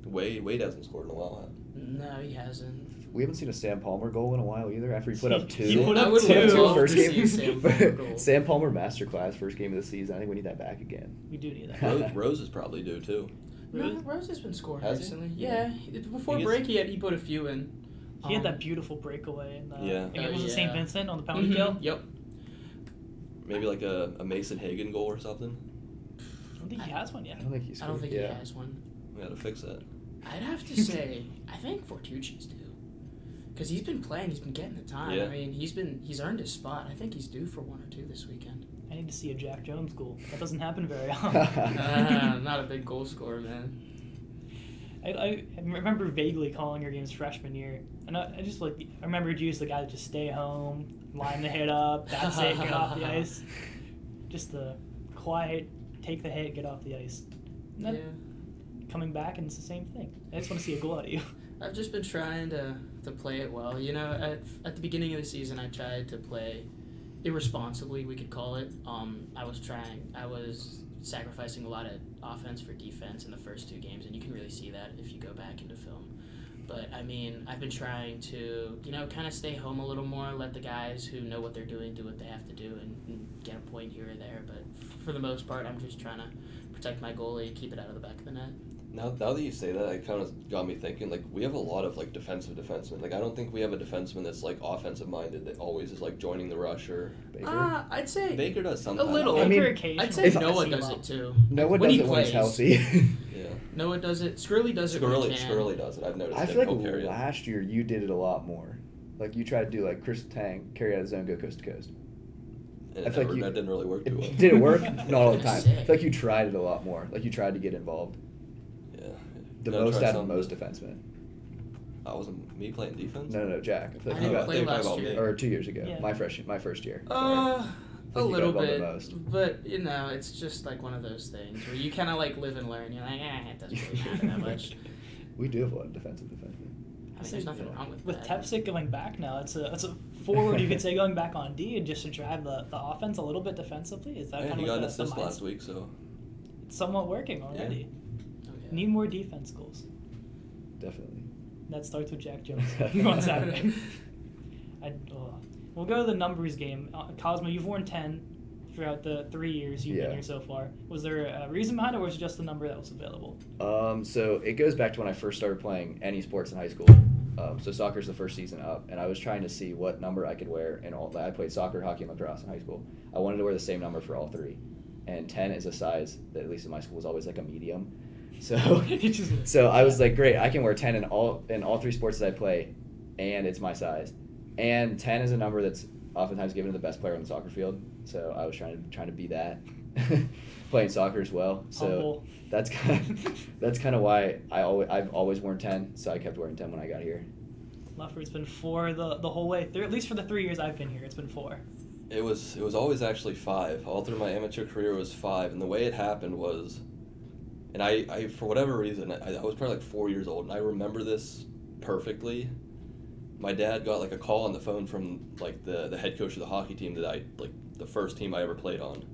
Wade hasn't scored in a while. No, he hasn't. We haven't seen a Sam Palmer goal in a while either. After he put up 2. He put I up would 2. love First to game. see a Sam Palmer goal. Sam Palmer masterclass, first game of the season. I think we need that back again. We do need that. Rose is probably due too. No, Rose has been scoring Has he? recently. Yeah, before He break he put a few in. He had that beautiful breakaway in Yeah. was it yeah. St. Vincent on the penalty Mhm, kill? Yep. Maybe like a Mason Hagen goal or something. I don't think he has one yet. I don't think he's. I don't think yeah. he has one. We gotta fix that. I'd have to say, I think Fortucci's due. Because he's been playing, he's been getting the time. Yeah. I mean, he's earned his spot. I think he's due for 1 or 2 this weekend. I need to see a Jack Jones goal. That doesn't happen very often. Not a big goal scorer, man. I remember vaguely calling your games freshman year, and I just I remembered you as the guy that just stay home, line the hit up, that's it, get off the ice. Just the quiet, take the hit, get off the ice. And then coming back, and it's the same thing. I just want to see a goal out of you. I've just been trying to play it well. You know, at the beginning of the season, I tried to play irresponsibly, we could call it. I was sacrificing a lot of offense for defense in the first 2 games, and you can really see that if you go back into film. But, I mean, I've been trying to, you know, kind of stay home a little more, let the guys who know what they're doing do what they have to do and get a point here or there. But for the most part, I'm just trying to protect my goalie, keep it out of the back of the net. Now that you say that, it kind of got me thinking, like, we have a lot of, like, defensive defensemen. Like, I don't think we have a defenseman that's, like, offensive-minded that always is, like, joining the rush or... Baker? I'd say Baker does a sometimes. little. I mean, I'd say if- Noah does it, too. Noah when does he it when he's plays. healthy. Yeah. Noah does it. Skrilly does it when he can. Skirley does it. I've noticed I it. feel like He'll carry it. last year you did it a lot more. Like you tried to do like Chris Tang, carry out of the zone, go coast to coast. And I feel like that didn't really work too well. Did it work? Not all the time. Sick. I feel like you tried it a lot more. Like you tried to get involved. Yeah. The Gotta most try out of something. most defensemen. Wasn't me playing defense? No, Jack. I feel I like you didn't got, play They last about year. me. or 2 years ago. Yeah. My first year. Sorry. A you little got involved bit, the most. but you know, it's just like one of those things where you kind of like live and learn. You're like, it doesn't really matter that much. We do have a lot of defensive defensemen. I mean, there's nothing wrong with With that. Tepsic going back now, it's a forward, you could say, going back on D and just to drive the offense a little bit defensively. Is that Yeah, kind he of got an like the assist last mindset? week, so... It's somewhat working already. Oh, yeah. Need more defense goals. Definitely. That starts with Jack Jones on Saturday. We'll go to the numbers game. Cosmo, you've worn 10 throughout the 3 years you've been Yeah. here so far. Was there a reason behind it, or was it just the number that was available? So it goes back to when I first started playing any sports in high school. So soccer's the first season up, and I was trying to see what number I could wear in all. I played soccer, hockey, and lacrosse in high school. I wanted to wear the same number for all 3, and 10 is a size that at least in my school was always like a medium. So I was like, great, I can wear 10 in all 3 sports that I play, and it's my size. And 10 is a number that's oftentimes given to the best player on the soccer field. So I was trying to be that, playing soccer as well. So Humble. that's kind of why I've always worn 10. So I kept wearing 10 when I got here. Luffer's been 4 the whole way through. At least for the 3 years I've been here, it's been 4. It was always actually 5. All through my amateur career it was 5, and the way it happened was, and I for whatever reason, I was probably like 4 years old, and I remember this perfectly. My dad got like a call on the phone from like the head coach of the hockey team that the first team I ever played on,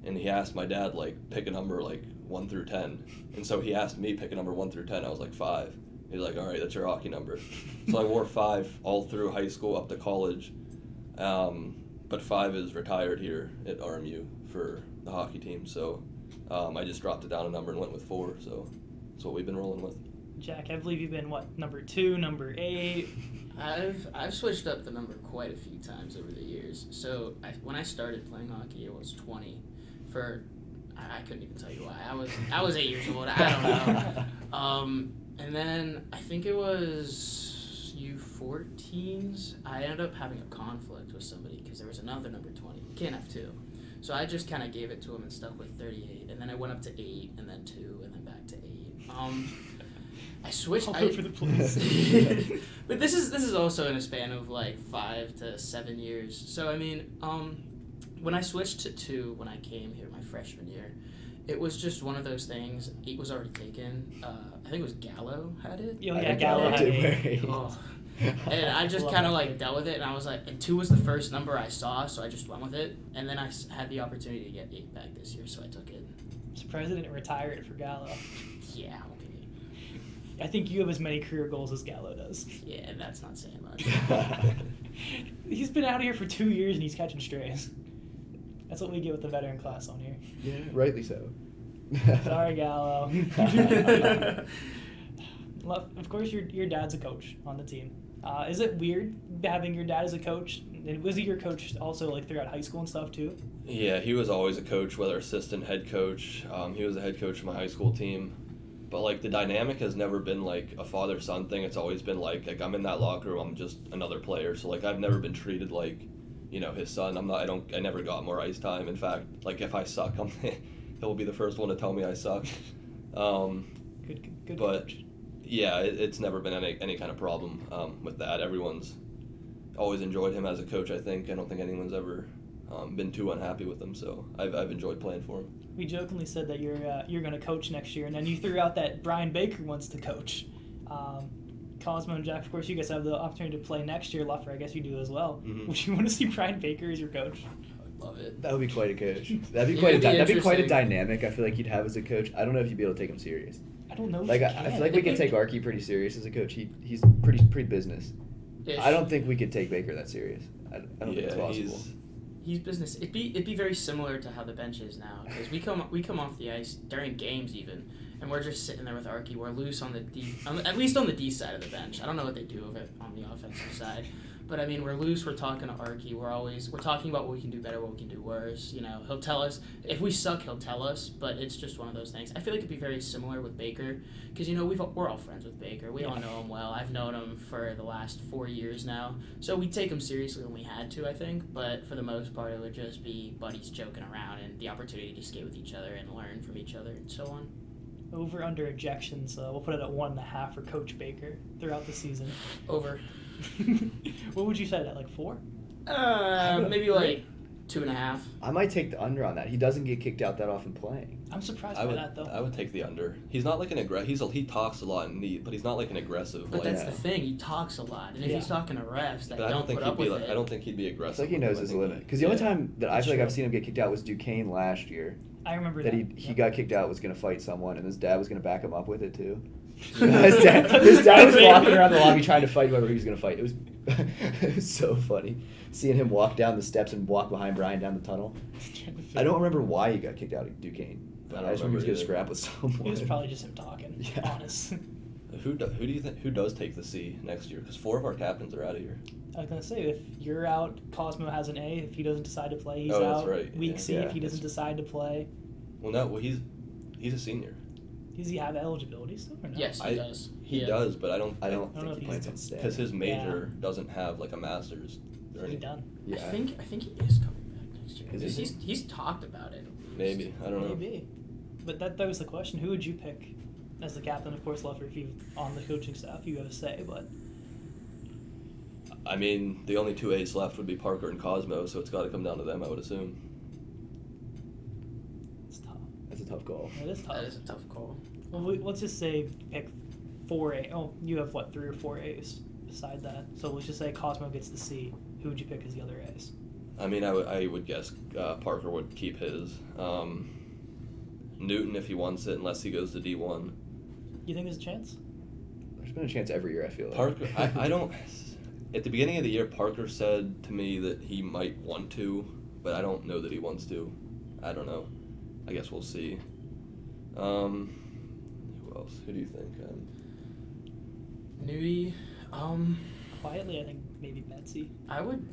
and he asked my dad like pick a number like 1 through 10, and so he asked me pick a number 1 through 10. I was like 5. He's like, all right, that's your hockey number. So I wore 5 all through high school up to college. But 5 is retired here at RMU for the hockey team, so I just dropped it down a number and went with 4, so that's what we've been rolling with. Jack, I believe you've been, number 2, number 8? I've switched up the number quite a few times over the years. So when I started playing hockey, it was 20. I couldn't even tell you why. I was 8 years old. I don't know. And then I think it was U14s, I ended up having a conflict with somebody because there was another number 20. You can't have 2. So I just kind of gave it to him and stuck with 38. And then I went up to 8, and then 2, and then back to 8. I switched. I'll vote for the police. But this is also in a span of like 5 to 7 years. So I mean, when I switched to 2 when I came here my freshman year, it was just one of those things. 8 was already taken. I think it was Gallo had it. Yeah, Gallo had it. Oh. And I just kind of like dealt with it, and I was like, and 2 was the first number I saw, so I just went with it. And then I had the opportunity to get 8 back this year, so I took it. I'm surprised they didn't retire it for Gallo. Yeah, okay. I think you have as many career goals as Gallo does. Yeah, that's not saying much. He's been out here for 2 years and he's catching strays. That's what we get with the veteran class on here. Yeah, rightly so. Sorry, Gallo. Of course, your dad's a coach on the team. Is it weird having your dad as a coach? And was he your coach also like throughout high school and stuff too? Yeah, he was always a coach, whether assistant, head coach. He was the head coach of my high school team. But like the dynamic has never been like a father-son thing. It's always been like I'm in that locker room, I'm just another player. So like I've never been treated like, his son. I never got more ice time. In fact, like if I suck, he'll be the first one to tell me I suck. Good but coach. Yeah, it's never been any kind of problem with that. Everyone's always enjoyed him as a coach, I think. I don't think anyone's ever been too unhappy with him, so I've enjoyed playing for him. We jokingly said that you're going to coach next year, and then you threw out that Brian Baker wants to coach. Cosmo and Jack, of course, you guys have the opportunity to play next year. Luffer, I guess you do as well. Mm-hmm. Would you want to see Brian Baker as your coach? Love it. That would be quite a coach. That'd be quite a dynamic. I feel like you'd have as a coach. I don't know if you'd be able to take him serious. I don't know. Like if I feel like we can take Archie pretty serious as a coach. He's pretty business. Ish. I don't think we could take Baker that serious. I don't think it's possible. He's business. It'd be very similar to how the bench is now, because we come off the ice during games even, and we're just sitting there with Archie. We're loose on the D, at least on the D side of the bench. I don't know what they do of it on the offensive side, but I mean we're loose. We're talking to Archie. We're talking about what we can do better, what we can do worse. He'll tell us if we suck. He'll tell us, but it's just one of those things. I feel like it'd be very similar with Baker, because we're all friends with Baker. We all know him well. I've known him for the last 4 years now, so we take him seriously when we had to, I think. But for the most part, it would just be buddies joking around and the opportunity to skate with each other and learn from each other and so on. Over under ejections, we'll put it at 1.5 for Coach Baker throughout the season. Over. What would you say that, like 4? Maybe like 2.5. I might take the under on that. He doesn't get kicked out that often playing. I'm surprised by that though. I would take the under. He's not like an he talks a lot, but he's not like an aggressive. But that's the thing. He talks a lot, and if he's talking to refs that don't put up with it, I don't think he'd be aggressive. It's like he knows his limit. Because the only time that I feel like I've seen him get kicked out was Duquesne last year. I remember that. That he got kicked out, was going to fight someone, and his dad was going to back him up with it too. his dad was walking around the lobby trying to fight whoever he was going to fight. It was so funny seeing him walk down the steps and walk behind Brian down the tunnel. I don't remember why he got kicked out of Duquesne. I just remember he was going to scrap with someone. It was probably just him talking. Yeah. Honest. Who do you think does take the C next year? Because 4 of our captains are out of here. I was gonna say, if you're out, Cosmo has an A. If he doesn't decide to play, he's that's out. right. Week C, if he doesn't decide to play. Well, he's a senior. Does he have eligibility still or no? Yes, he does. He does, but I don't think he plans on staying. Because his major doesn't have like a master's. He's done. Yeah. I think he is coming back next year. Because he's talked about it. Maybe. I don't know. Maybe. But that was the question. Who would you pick as the captain? Of course, Luffer, if you're on the coaching staff, you have a say, but... I mean, the only 2 A's left would be Parker and Cosmo, so it's got to come down to them, I would assume. It's tough. That's a tough call. It is tough. That is a tough call. Well, let's just say pick 4 A. Oh, you have, 3 or 4 A's beside that. So let's just say Cosmo gets the C. Who would you pick as the other A's? I mean, I would guess Parker would keep his. Newton, if he wants it, unless he goes to D1. You think there's a chance? There's been a chance every year, I feel like. Parker, I don't... At the beginning of the year, Parker said to me that he might want to, but I don't know that he wants to. I don't know. I guess we'll see. Who else? Who do you think? Nudie. Quietly, I think maybe Betsy. I would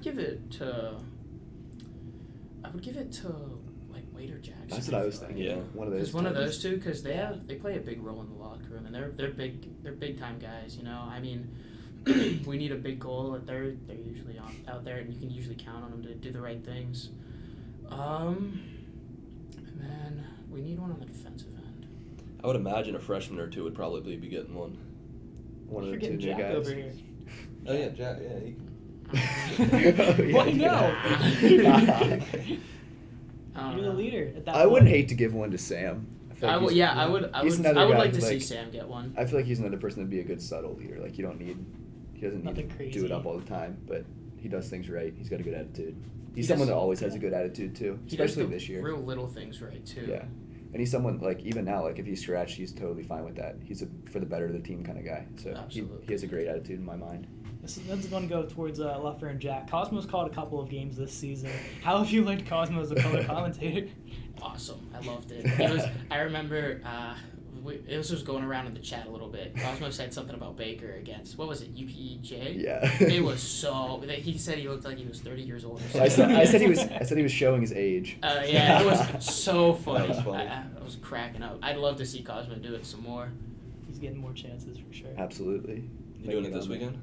give it to... like, Wade or Jackson. That's what I was thinking. Yeah. One of those. Because one of titans. those two, because they play a big role in the locker room, and they're big time guys. You know, I mean, we need a big goal. They're usually out there, and you can usually count on them to do the right things. And then we need one on the defensive end. I would imagine a freshman or two would probably be getting one. One of You're the two getting new Jack guys. over here. Oh yeah, Jack. Yeah. Why no? You're the leader at that I point. wouldn't hate to give one to Sam. I would he's another I would guy like who, to see Sam get one. I feel like he's another person that'd be a good subtle leader. Like he doesn't Nothing need to crazy. do it up all the time, but he does things right. He's got a good attitude. He's He someone does- that always has a good attitude too, He does especially the this year. real little things right too. Yeah, and he's someone like even now, like if he's scratched, he's totally fine with that. He's a for the better of the team kind of guy. So Absolutely. he has a great attitude in my mind. This is going to go towards Luffer and Jack. Cosmo's called a couple of games this season. How have you liked Cosmo as a color commentator? Awesome. I loved it. I remember this was going around in the chat a little bit. Cosmo said something about Baker against, what was it, UPJ? Yeah. It was so, he said he looked like he was 30 years old or something. I said he was showing his age. Yeah, it was so funny. That was funny. I was cracking up. I'd love to see Cosmo do it some more. He's getting more chances for sure. Absolutely. You doing it this weekend?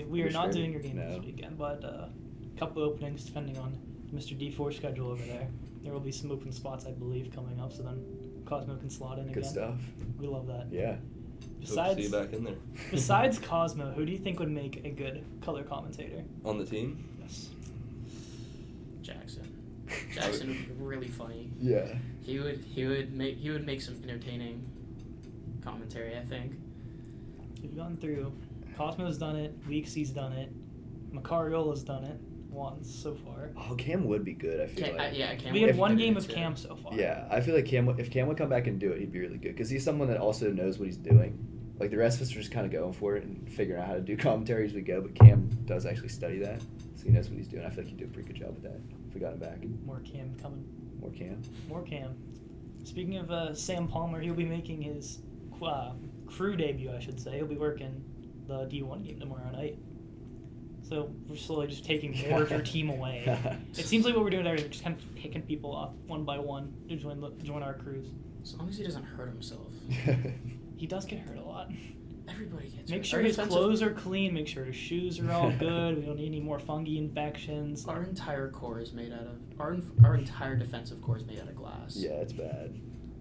We are For not sure. doing your game No. this weekend, but a couple openings depending on Mr. D4's schedule over there. There will be some open spots, I believe, coming up, so then Cosmo can slot in again. Good stuff. We love that. Yeah. Hope to see Besides, you back in there. besides Cosmo, who do you think would make a good color commentator? On the team? Yes. Jackson would be really funny. Yeah. He would make some entertaining commentary, I think. We've gone through. Cosmo's done it. Weeksy's done it. McCrory's done it once so far. Oh, Cam would be good. I feel like. Cam We would had be one good game at of it, Cam so far. Yeah, I feel like if Cam would come back and do it, he'd be really good because he's someone that also knows what he's doing. Like the rest of us are just kind of going for it and figuring out how to do commentary as we go. But Cam does actually study that, so he knows what he's doing. I feel like he'd do a pretty good job with that if we got him back. More Cam coming. More Cam. More Cam. Speaking of Sam Palmer, he'll be making his crew debut, I should say. He'll be working the D1 game tomorrow night. So we're slowly just taking more of your team away. It seems like what we're doing there is just kind of picking people off one by one to join our crews. As long as he doesn't hurt himself. He does get hurt a lot. Everybody gets Make hurt. sure Our his defensive- clothes are clean. Make sure his shoes are all good. We don't need any more fungi infections. Our entire core is made out of our entire defensive core is made out of glass. Yeah, it's bad.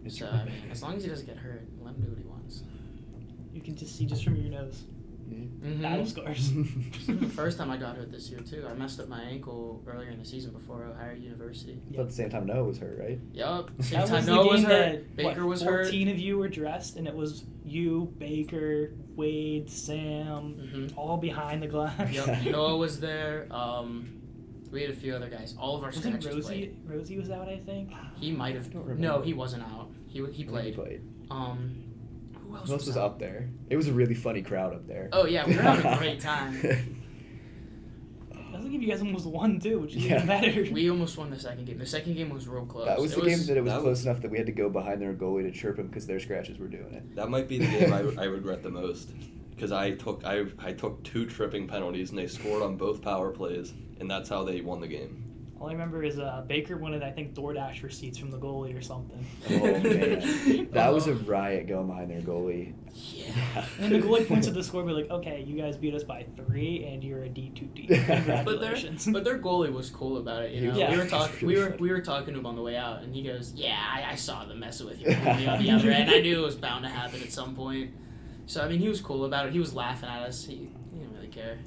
It's So I mean, as long as he doesn't get hurt, let him do what he wants. You can just see just from your nose. Mm-hmm. Battle scars. The first time I got hurt this year too, I messed up my ankle earlier in the season before Ohio University. But at the same time, Noah was hurt, right? Yup. That Same was time the Noah was game hurt. that, Baker was 14 hurt. of you were dressed, and it was you, Baker, Wade, Sam, Mhm. all behind the glass. Yup. Noah was there. We had a few other guys. All of our Wasn't scratches played. Rosie was out, I think. He might have. I don't remember. No, he wasn't out. He played. He played. Who else Who else was out? up there? It was a really funny crowd up there. Oh yeah, we were having a great time. I was like, you guys almost won too, which is Yeah. even better. We almost won the second game. The second game was real close. That was the game that it was that close was- enough that we had to go behind their goalie to chirp him because their scratches were doing it. That might be the game I regret the most. Because I took 2 tripping penalties and they scored on both power plays, and that's how they won the game. All I remember is Baker wanted, I think, DoorDash receipts from the goalie or something. Oh man, that was a riot going behind their goalie. Yeah. And then the goalie points at the score, be like, "Okay, you guys beat us by 3, and you're a D2D. But their Congratulations." but their goalie was cool about it. You know, Yeah. we were talking Really we were talking to him on the way out, and he goes, "Yeah, I saw them messing with you on the other end. I knew it was bound to happen at some point." So I mean, he was cool about it. He was laughing at us. He didn't really care.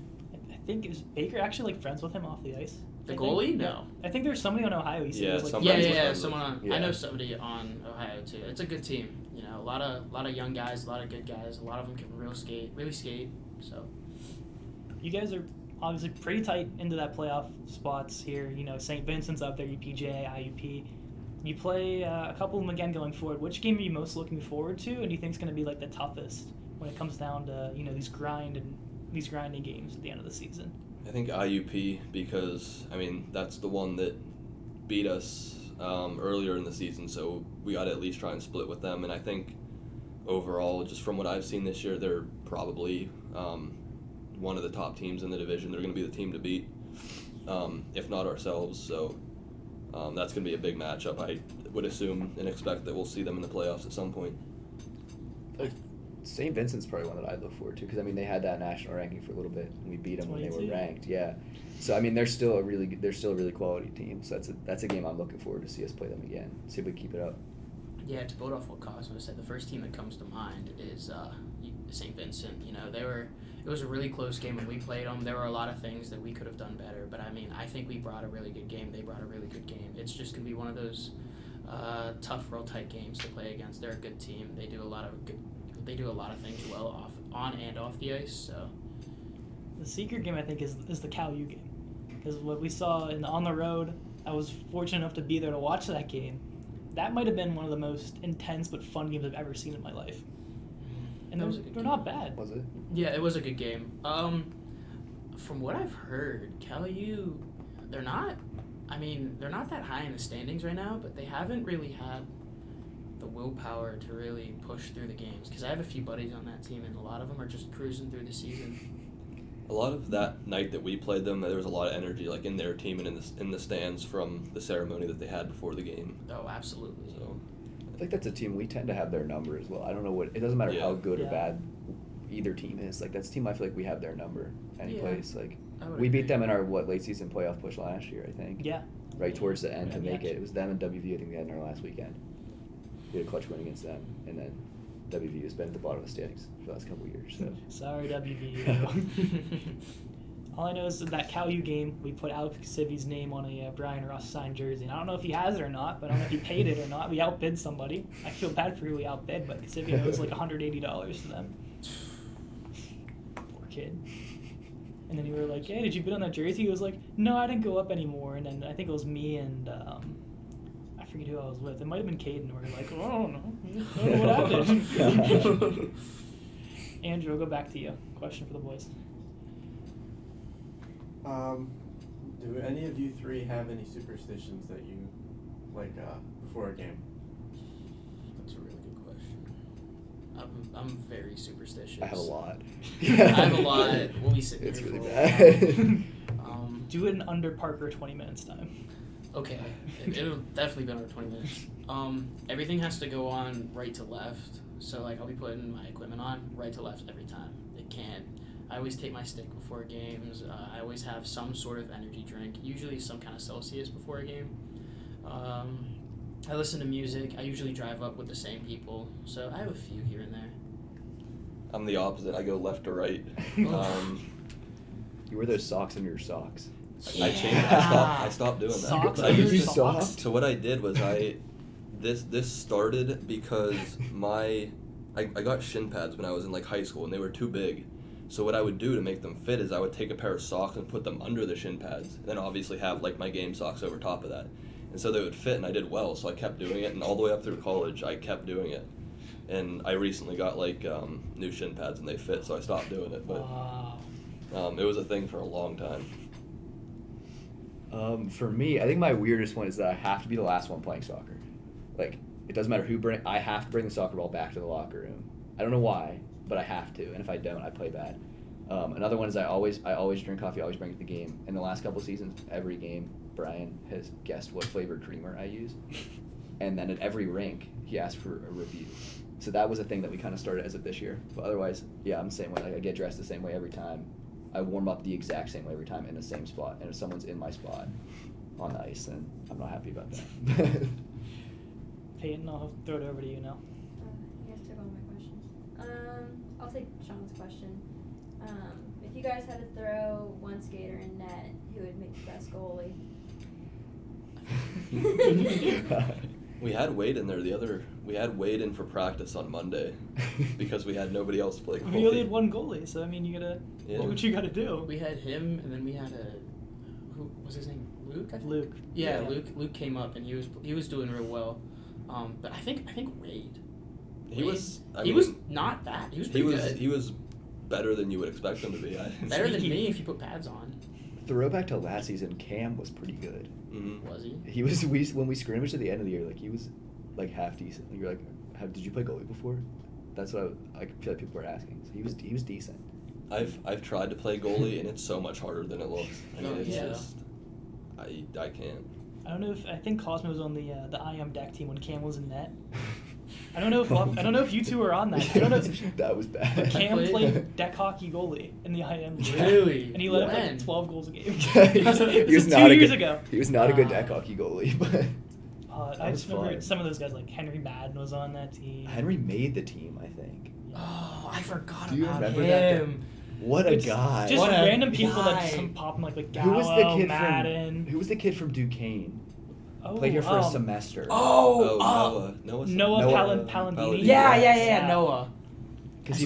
I think is Baker actually like friends with him off the ice? The I goalie? think? No. I think there's somebody on Ohio. He said Yeah, was like some Yeah, friends yeah, with yeah. friends Someone on. Yeah. I know somebody on Ohio too. It's a good team. You know, a lot of young guys, a lot of good guys. A lot of them can really skate. So You guys are obviously pretty tight into that playoff spots here. You know, St. Vincent's up there, UPJ, IUP. You play a couple of them again going forward. Which game are you most looking forward to, and do you think is going to be like the toughest when it comes down to these grinding games at the end of the season? I think IUP because, I mean, that's the one that beat us earlier in the season, so we got to at least try and split with them. And I think overall, just from what I've seen this year, they're probably one of the top teams in the division. They're going to be the team to beat, if not ourselves. So That's going to be a big matchup. I would assume and expect that we'll see them in the playoffs at some point. St. Vincent's probably one that I'd look forward to because they had that national ranking for a little bit and we beat them when they were 22. ranked. Yeah, so they're still a really quality team. So that's a game I'm looking forward to see us play them again. See if we keep it up. Yeah, to build off what Cosmo said, the first team that comes to mind is St. Vincent. It was a really close game when we played them. There were a lot of things that we could have done better, but I think we brought a really good game. They brought a really good game. It's just gonna be one of those tough, real tight games to play against. They're a good team. They do a lot of things well on and off the ice. So The secret game, I think, is the Cal U game. Because what we saw on the road, I was fortunate enough to be there to watch that game. That might have been one of the most intense but fun games I've ever seen in my life. And they're not bad. Was it? yeah, it was a good game. From what I've heard, Cal U, they're not that high in the standings right now, but they haven't really had the willpower to really push through the games. Because I have a few buddies on that team, and a lot of them are just cruising through the season. A lot of that night that we played them, there was a lot of energy in their team and in the stands from the ceremony that they had before the game. Oh, absolutely. So I think that's a team we tend to have their number as well. I don't know it doesn't matter how good or Yeah. bad either team is. That's a team I feel like we have their number any Yeah. place. I would We beat agree. them in our late season playoff push last year, I think. Yeah. Right towards the end to Yeah. make it. It was them and WV I think we had in our last weekend. We had a clutch win against them, and then WV has been at the bottom of the standings for the last couple of years. So Sorry, WVU. All I know is that Cal U game, we put Alex Sivvy's name on a Brian Russ signed jersey. And I don't know if he has it or not, but I don't know if he paid it or not. We outbid somebody. I feel bad for who we outbid, but Sivvy owes like $180 to them. Poor kid. And then we were like, hey, did you bid on that jersey? He was like, no, I didn't go up anymore. And then I think it was me and I forget who I was with. It might have been Cadeyn. We were like, oh, I don't know. I don't know what happened. Andrew, I'll go back to you. Question for the boys. Do any of you three have any superstitions that you like before a game? That's a really good question. I'm very superstitious. I have a lot. I have a lot. We'll be sitting It's here really for bad. Do it in under Parker 20 minutes time. Okay, it'll definitely be under 20 minutes. Everything has to go on right to left. So I'll be putting my equipment on right to left every time. It can't. I always take my stick before games. I always have some sort of energy drink, usually some kind of Celsius before a game. I listen to music. I usually drive up with the same people. So I have a few here and there. I'm the opposite. I go left to right. You wear those socks in your socks. I changed. I stopped doing that. Socks I under used to- socks? So what I did was this started because I got shin pads when I was in high school and they were too big. So what I would do to make them fit is I would take a pair of socks and put them under the shin pads, and then obviously have my game socks over top of that. And so they would fit, and I did well. So I kept doing it, and all the way up through college, I kept doing it. And I recently got new shin pads, and they fit, so I stopped doing it. But Wow. it was a thing for a long time. For me, I think my weirdest one is that I have to be the last one playing soccer. It doesn't matter who I have to bring the soccer ball back to the locker room. I don't know why, but I have to, and if I don't, I play bad. Another one is I always drink coffee, I always bring it to the game. In the last couple of seasons, every game, Brian has guessed what flavored creamer I use. And then at every rink, he asked for a review. So that was a thing that we kind of started as of this year. But otherwise, yeah, I'm the same way. I get dressed the same way every time. I warm up the exact same way every time in the same spot. And if someone's in my spot on the ice, then I'm not happy about that. Peyton, I'll throw it over to you now. You guys took all my questions. I'll take Sean's question. If you guys had to throw one skater in net, who would make the best goalie? We had Wade in there we had Wade in for practice on Monday because we had nobody else to play goalie. We only had one goalie, so you gotta Yeah. do what you gotta do. We had him, and then we had who was his name? Luke. I think? Luke. Yeah, Luke came up, and he was doing real well. But I think Wade. He was. He was not bad. He was pretty good. He was better than you would expect him to be. Better than me if you put pads on. Throwback to last season, Cam was pretty good. Mm-hmm. Was he? He was. When we scrimmaged at the end of the year, he was half decent. You're like, did you play goalie before? That's what I feel like people were asking. So he was decent. I've tried to play goalie and it's so much harder than it looks. I mean, Oh, it's yeah. just I can't. I don't know if I think Cosmo was on the IM deck team when Cam was in net. I don't know if you two were on that. I don't know. That was bad. Cam played deck hockey goalie in the IM league. Really? And he let up When? like 12 goals a game. He was This is not 2 a years good, ago. He was not a good deck hockey goalie, but I was just remember fun. some of those guys like Henry Madden was on that team. Henry made the team, I think. Oh, I forgot Do you about remember that him. What a It's guy! Just What a random people that guy. just come popping like Who was the Gallo, kid Madden. from? Who was the kid from Duquesne? Oh, Played here for a semester. Oh, Noah. Noah Noah Palandini. yeah, Noah. Because he,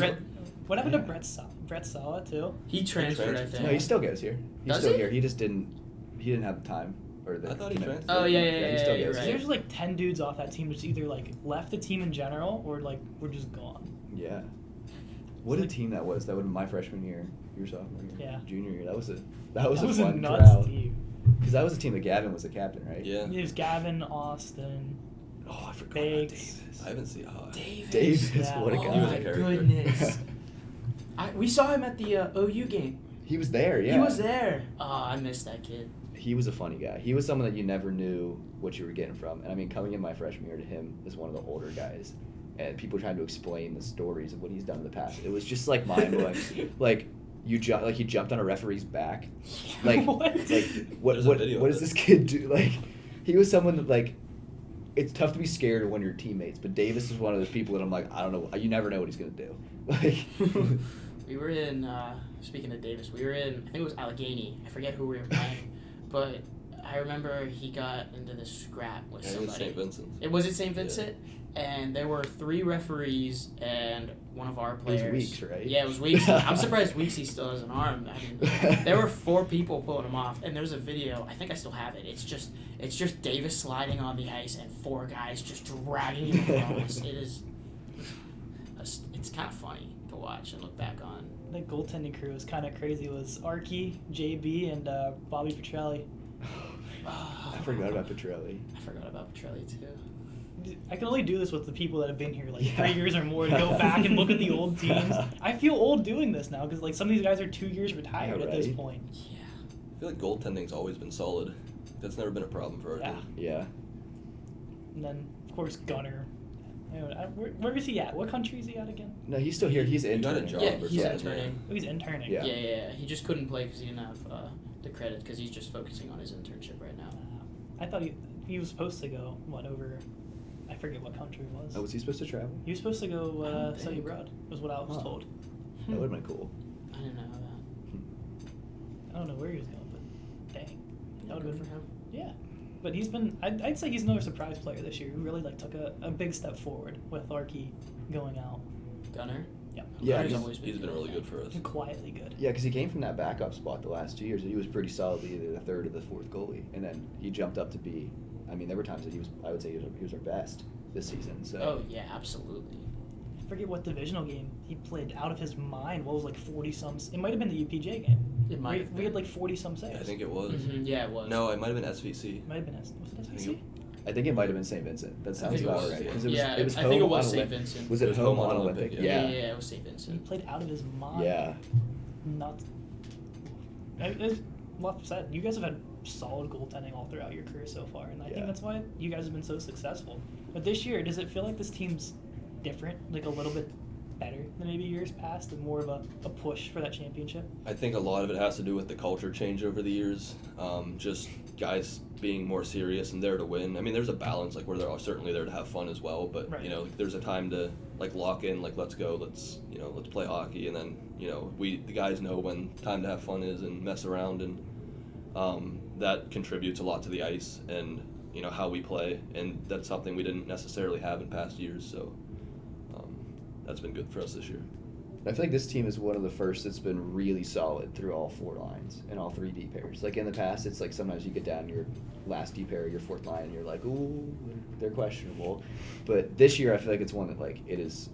What happened to Brett Sala too? He transferred, I transferred. think. no, he still goes here. He's Does still he? here. He just didn't. He didn't have the time or the. I thought he commitment. transferred. Oh, yeah, he still you're goes right. here. There's like 10 dudes off that team which either like left the team in general or like were just gone. Yeah. What a team that was! That would have been my freshman year, your sophomore year, Yeah. junior year. That was a a fun nuts crowd. team. Because that was a team that Gavin was the captain, right? Yeah. It was Gavin, Austin. Oh, I forgot Bakes. about Davis. I haven't seen. Davis. Yeah. what a Oh guy! He was a my character. goodness. We saw him at the OU game. He was there, yeah. He was there. Oh, I missed that kid. He was a funny guy. He was someone that you never knew what you were getting from. And I mean, coming in my freshman year to him as one of the older guys, and people trying to explain the stories of what he's done in the past, it was just like mind blowing. Like he jumped on a referee's back. Like What? what There's a what video what of does it. this kid do? Like he was someone that like. It's tough to be scared of one of your teammates, but Davis is one of those people that I'm like, I don't know. You never know what he's gonna do. Like. We were in, speaking of Davis, we were in, I think it was Allegheny. I forget who we were playing. But I remember he got into this scrap with Yeah, it was somebody. St. Vincent's. It was at St. Vincent? And there were 3 referees and one of our It was players. Weeks, right? Yeah, it was Weeks. I'm surprised Weeksy still has an arm. I mean, there were 4 people pulling him off, and there's a video. I think I still have it. It's just Davis sliding on the ice and 4 guys just dragging him across. It's kind of funny to watch and look back on. The goaltending crew was kind of crazy. It was Archie, JB, and Bobby Petrelli. I forgot about Petrelli. I forgot about Petrelli too. I can only do this with the people that have been here like Yeah. 3 years or more to go back and look at the old teams. I feel old doing this now because like some of these guys are 2 years retired Yeah, at this right. point. Yeah. I feel like goaltending's always been solid. That's never been a problem for our Yeah. team. Yeah. And then of course Gunner. Where is he at? What country is he at again? No, he's still here. He's He got a interning. job. Yeah, or he's something. interning. Oh, he's interning. Yeah. Yeah. He just couldn't play because he didn't have the credit because he's just focusing on his internship right now. I thought he was supposed to go over. I forget what country it was. Oh, was he supposed to travel? He was supposed to I go don't study think. abroad. Was what I was Huh. told. That would have been cool. I didn't know that. I don't know where he was going, but dang, Yeah, that would good have for him. Yeah, but he's been. I'd say he's another surprise player this year who really like took a big step forward with Archie going out. Gunner? Yeah, Yeah, Gunner's he's- always He's been really good for us. and quietly good. Yeah, because he came from that backup spot the last 2 years. He was pretty solidly either the 3rd or the 4th goalie, and then he jumped up to be. I mean, there were times that he was. I would say he was our best this season. So. Oh, yeah, absolutely. I forget what divisional game he played out of his mind. What was like 40 some? It might have been the UPJ game. It might have We had been. like 40 some saves. I think it was. Yeah, it was. No, it might have been SVC. It might have been. Was it I SBC? think I think it might have been St. Vincent. That I sounds think it about was, right. yeah. 'Cause it was, Yeah, it was I home think it was on St. Olymp- Vincent. Was It it was home home on on Olympic? Olympic, Yeah, Yeah. it was St. He Vincent. played out of his mind. Yeah. As Luff said, you guys have had solid goaltending all throughout your career so far, and I Yeah. think that's why you guys have been so successful. But this year, does it feel like this team's different, like a little bit better than maybe years past, and more of a push for that championship? I think a lot of it has to do with the culture change over the years. Just guys being more serious and there to win. I mean, there's a balance, like where they're all certainly there to have fun as well. But Right. you know, there's a time to like lock in, like let's go, let's play hockey, and then the guys know when time to have fun is and mess around, and that contributes a lot to the ice and how we play, and that's something we didn't necessarily have in past years. So that's been good for us this year. I feel like this team is one of the first that's been really solid through all 4 lines and all 3 D pairs. Like in the past, it's like sometimes you get down your last D pair, your 4th line, and you're like, ooh, they're questionable. But this year, I feel like it's one that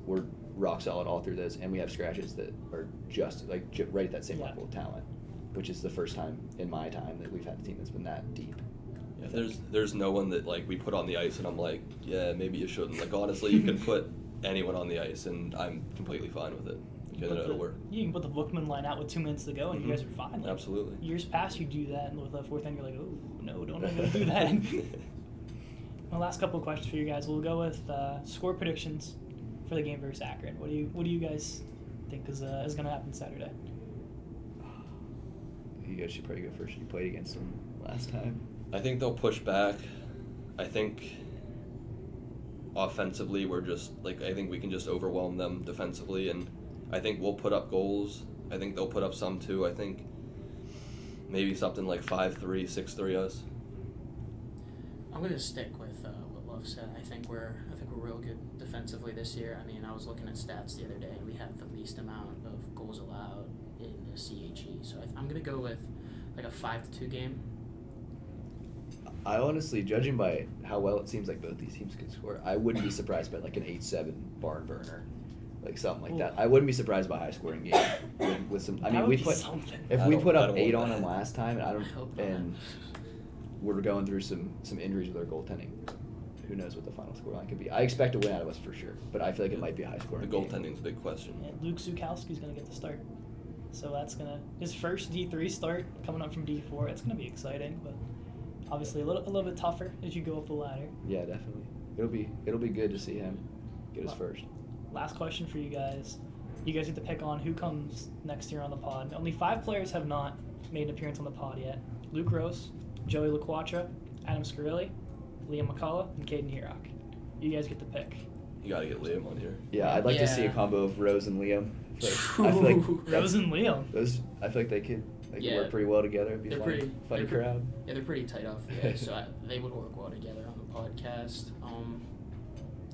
we're rock solid all through this, and we have scratches that are just right at that same Yeah. level of talent, which is the first time in my time that we've had a team that's been that deep. Yeah, there's no one that we put on the ice and I'm like, yeah, maybe you shouldn't. Like honestly, you can put anyone on the ice and I'm completely fine with it. it'll work. You can put the Bookman line out with 2 minutes to go, and you guys are fine. Like, Absolutely. Years past, you do that, and with the fourth end, you're like, oh, no, don't ever do that. My last couple of questions for you guys. We'll go with score predictions for the game versus Akron. What do you guys think is going to happen Saturday? You guys should probably go first. You played against them last time. I think they'll push back. I think offensively I think we can just overwhelm them defensively, and I think we'll put up goals. I think they'll put up some too. I think maybe something like 5-3, 6-3 us. I'm gonna stick with what Luff said. I think we're real good defensively this year. I mean, I was looking at stats the other day. We have the least amount of goals allowed in the CHE, so I'm gonna go with like a 5-2 game. I honestly, judging by how well it seems like both these teams can score, I wouldn't be surprised by like an 8-7 barn burner, like something like that. I wouldn't be surprised by a high scoring game with some. I mean, we put we put up 8 on them last time, and we're going through some injuries with our goaltending. Who knows what the final scoreline could be? I expect a win out of us for sure, but I feel like it might be a high scoring. The goaltending's a big question. Yeah, Luke Zukowski's going to get the start. So that's his first D3 start coming up from D4. It's going to be exciting, but obviously a little bit tougher as you go up the ladder. Yeah, definitely. It'll be good to see him get his first. Last question for you guys. You guys get to pick on who comes next year on the pod. Only 5 players have not made an appearance on the pod yet. Luke Rose, Joey LaQuatra, Adam Scarilli, Liam McCullough, and Cadeyn Herock. You guys get to pick. You got to get Liam on here. Yeah, I'd like to see a combo of Rose and Liam. I feel like Rose and Liam. I feel like they could work pretty well together. It'd be funny crowd. Yeah, they're pretty tight off the ice, so they would work well together on the podcast.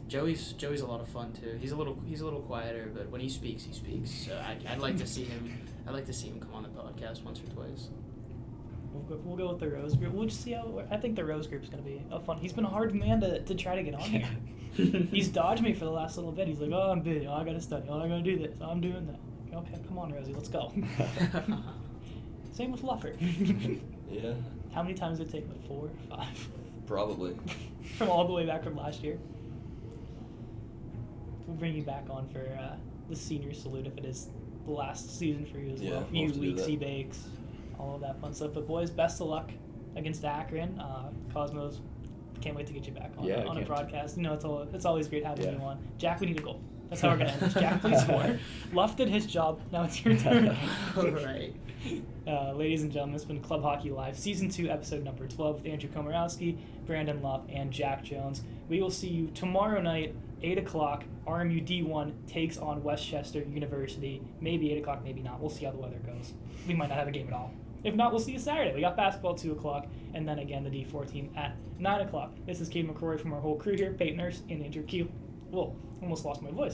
Joey's a lot of fun too. He's a little quieter, but when he speaks, he speaks. So I'd like to see him. I'd like to see him come on the podcast once or twice. We'll go with the Rose group. We'll just see how. I think the Rose group's gonna be fun. He's been a hard man to try to get on here. He's dodged me for the last little bit. He's like, oh, I'm busy. Oh, I gotta study. Oh, I gotta do this. Oh, I'm doing that. Okay, come on, Rosie, let's go. Same with Luffer. Yeah. How many times did it take? Like 4 or 5? Probably. From all the way back from last year. We'll bring you back on for the senior salute if it is the last season for you as well. We'll You have to do weeksy that. bakes, all of that fun stuff. But boys, best of luck against Akron. Cosmos, can't wait to get you back on a broadcast. You know, it's always great having you on. Jack, we need a goal. That's how we're gonna end this. Jack, please score. Luff did his job. Now it's your turn. All right. Ladies and gentlemen, it's been Club Hockey Live, Season 2, Episode number 12 with Andrew Komorowski, Brandon Luff, and Jack Jones. We will see you tomorrow night, 8 o'clock. RMU D1 takes on Westchester University. Maybe 8 o'clock, maybe not. We'll see how the weather goes. We might not have a game at all. If not, we'll see you Saturday. We got basketball at 2 o'clock, and then again the D4 team at 9 o'clock. This is Cadeyn McCrory from our whole crew here, Peyton Nurse and Andrew Kiehl. Whoa, almost lost my voice.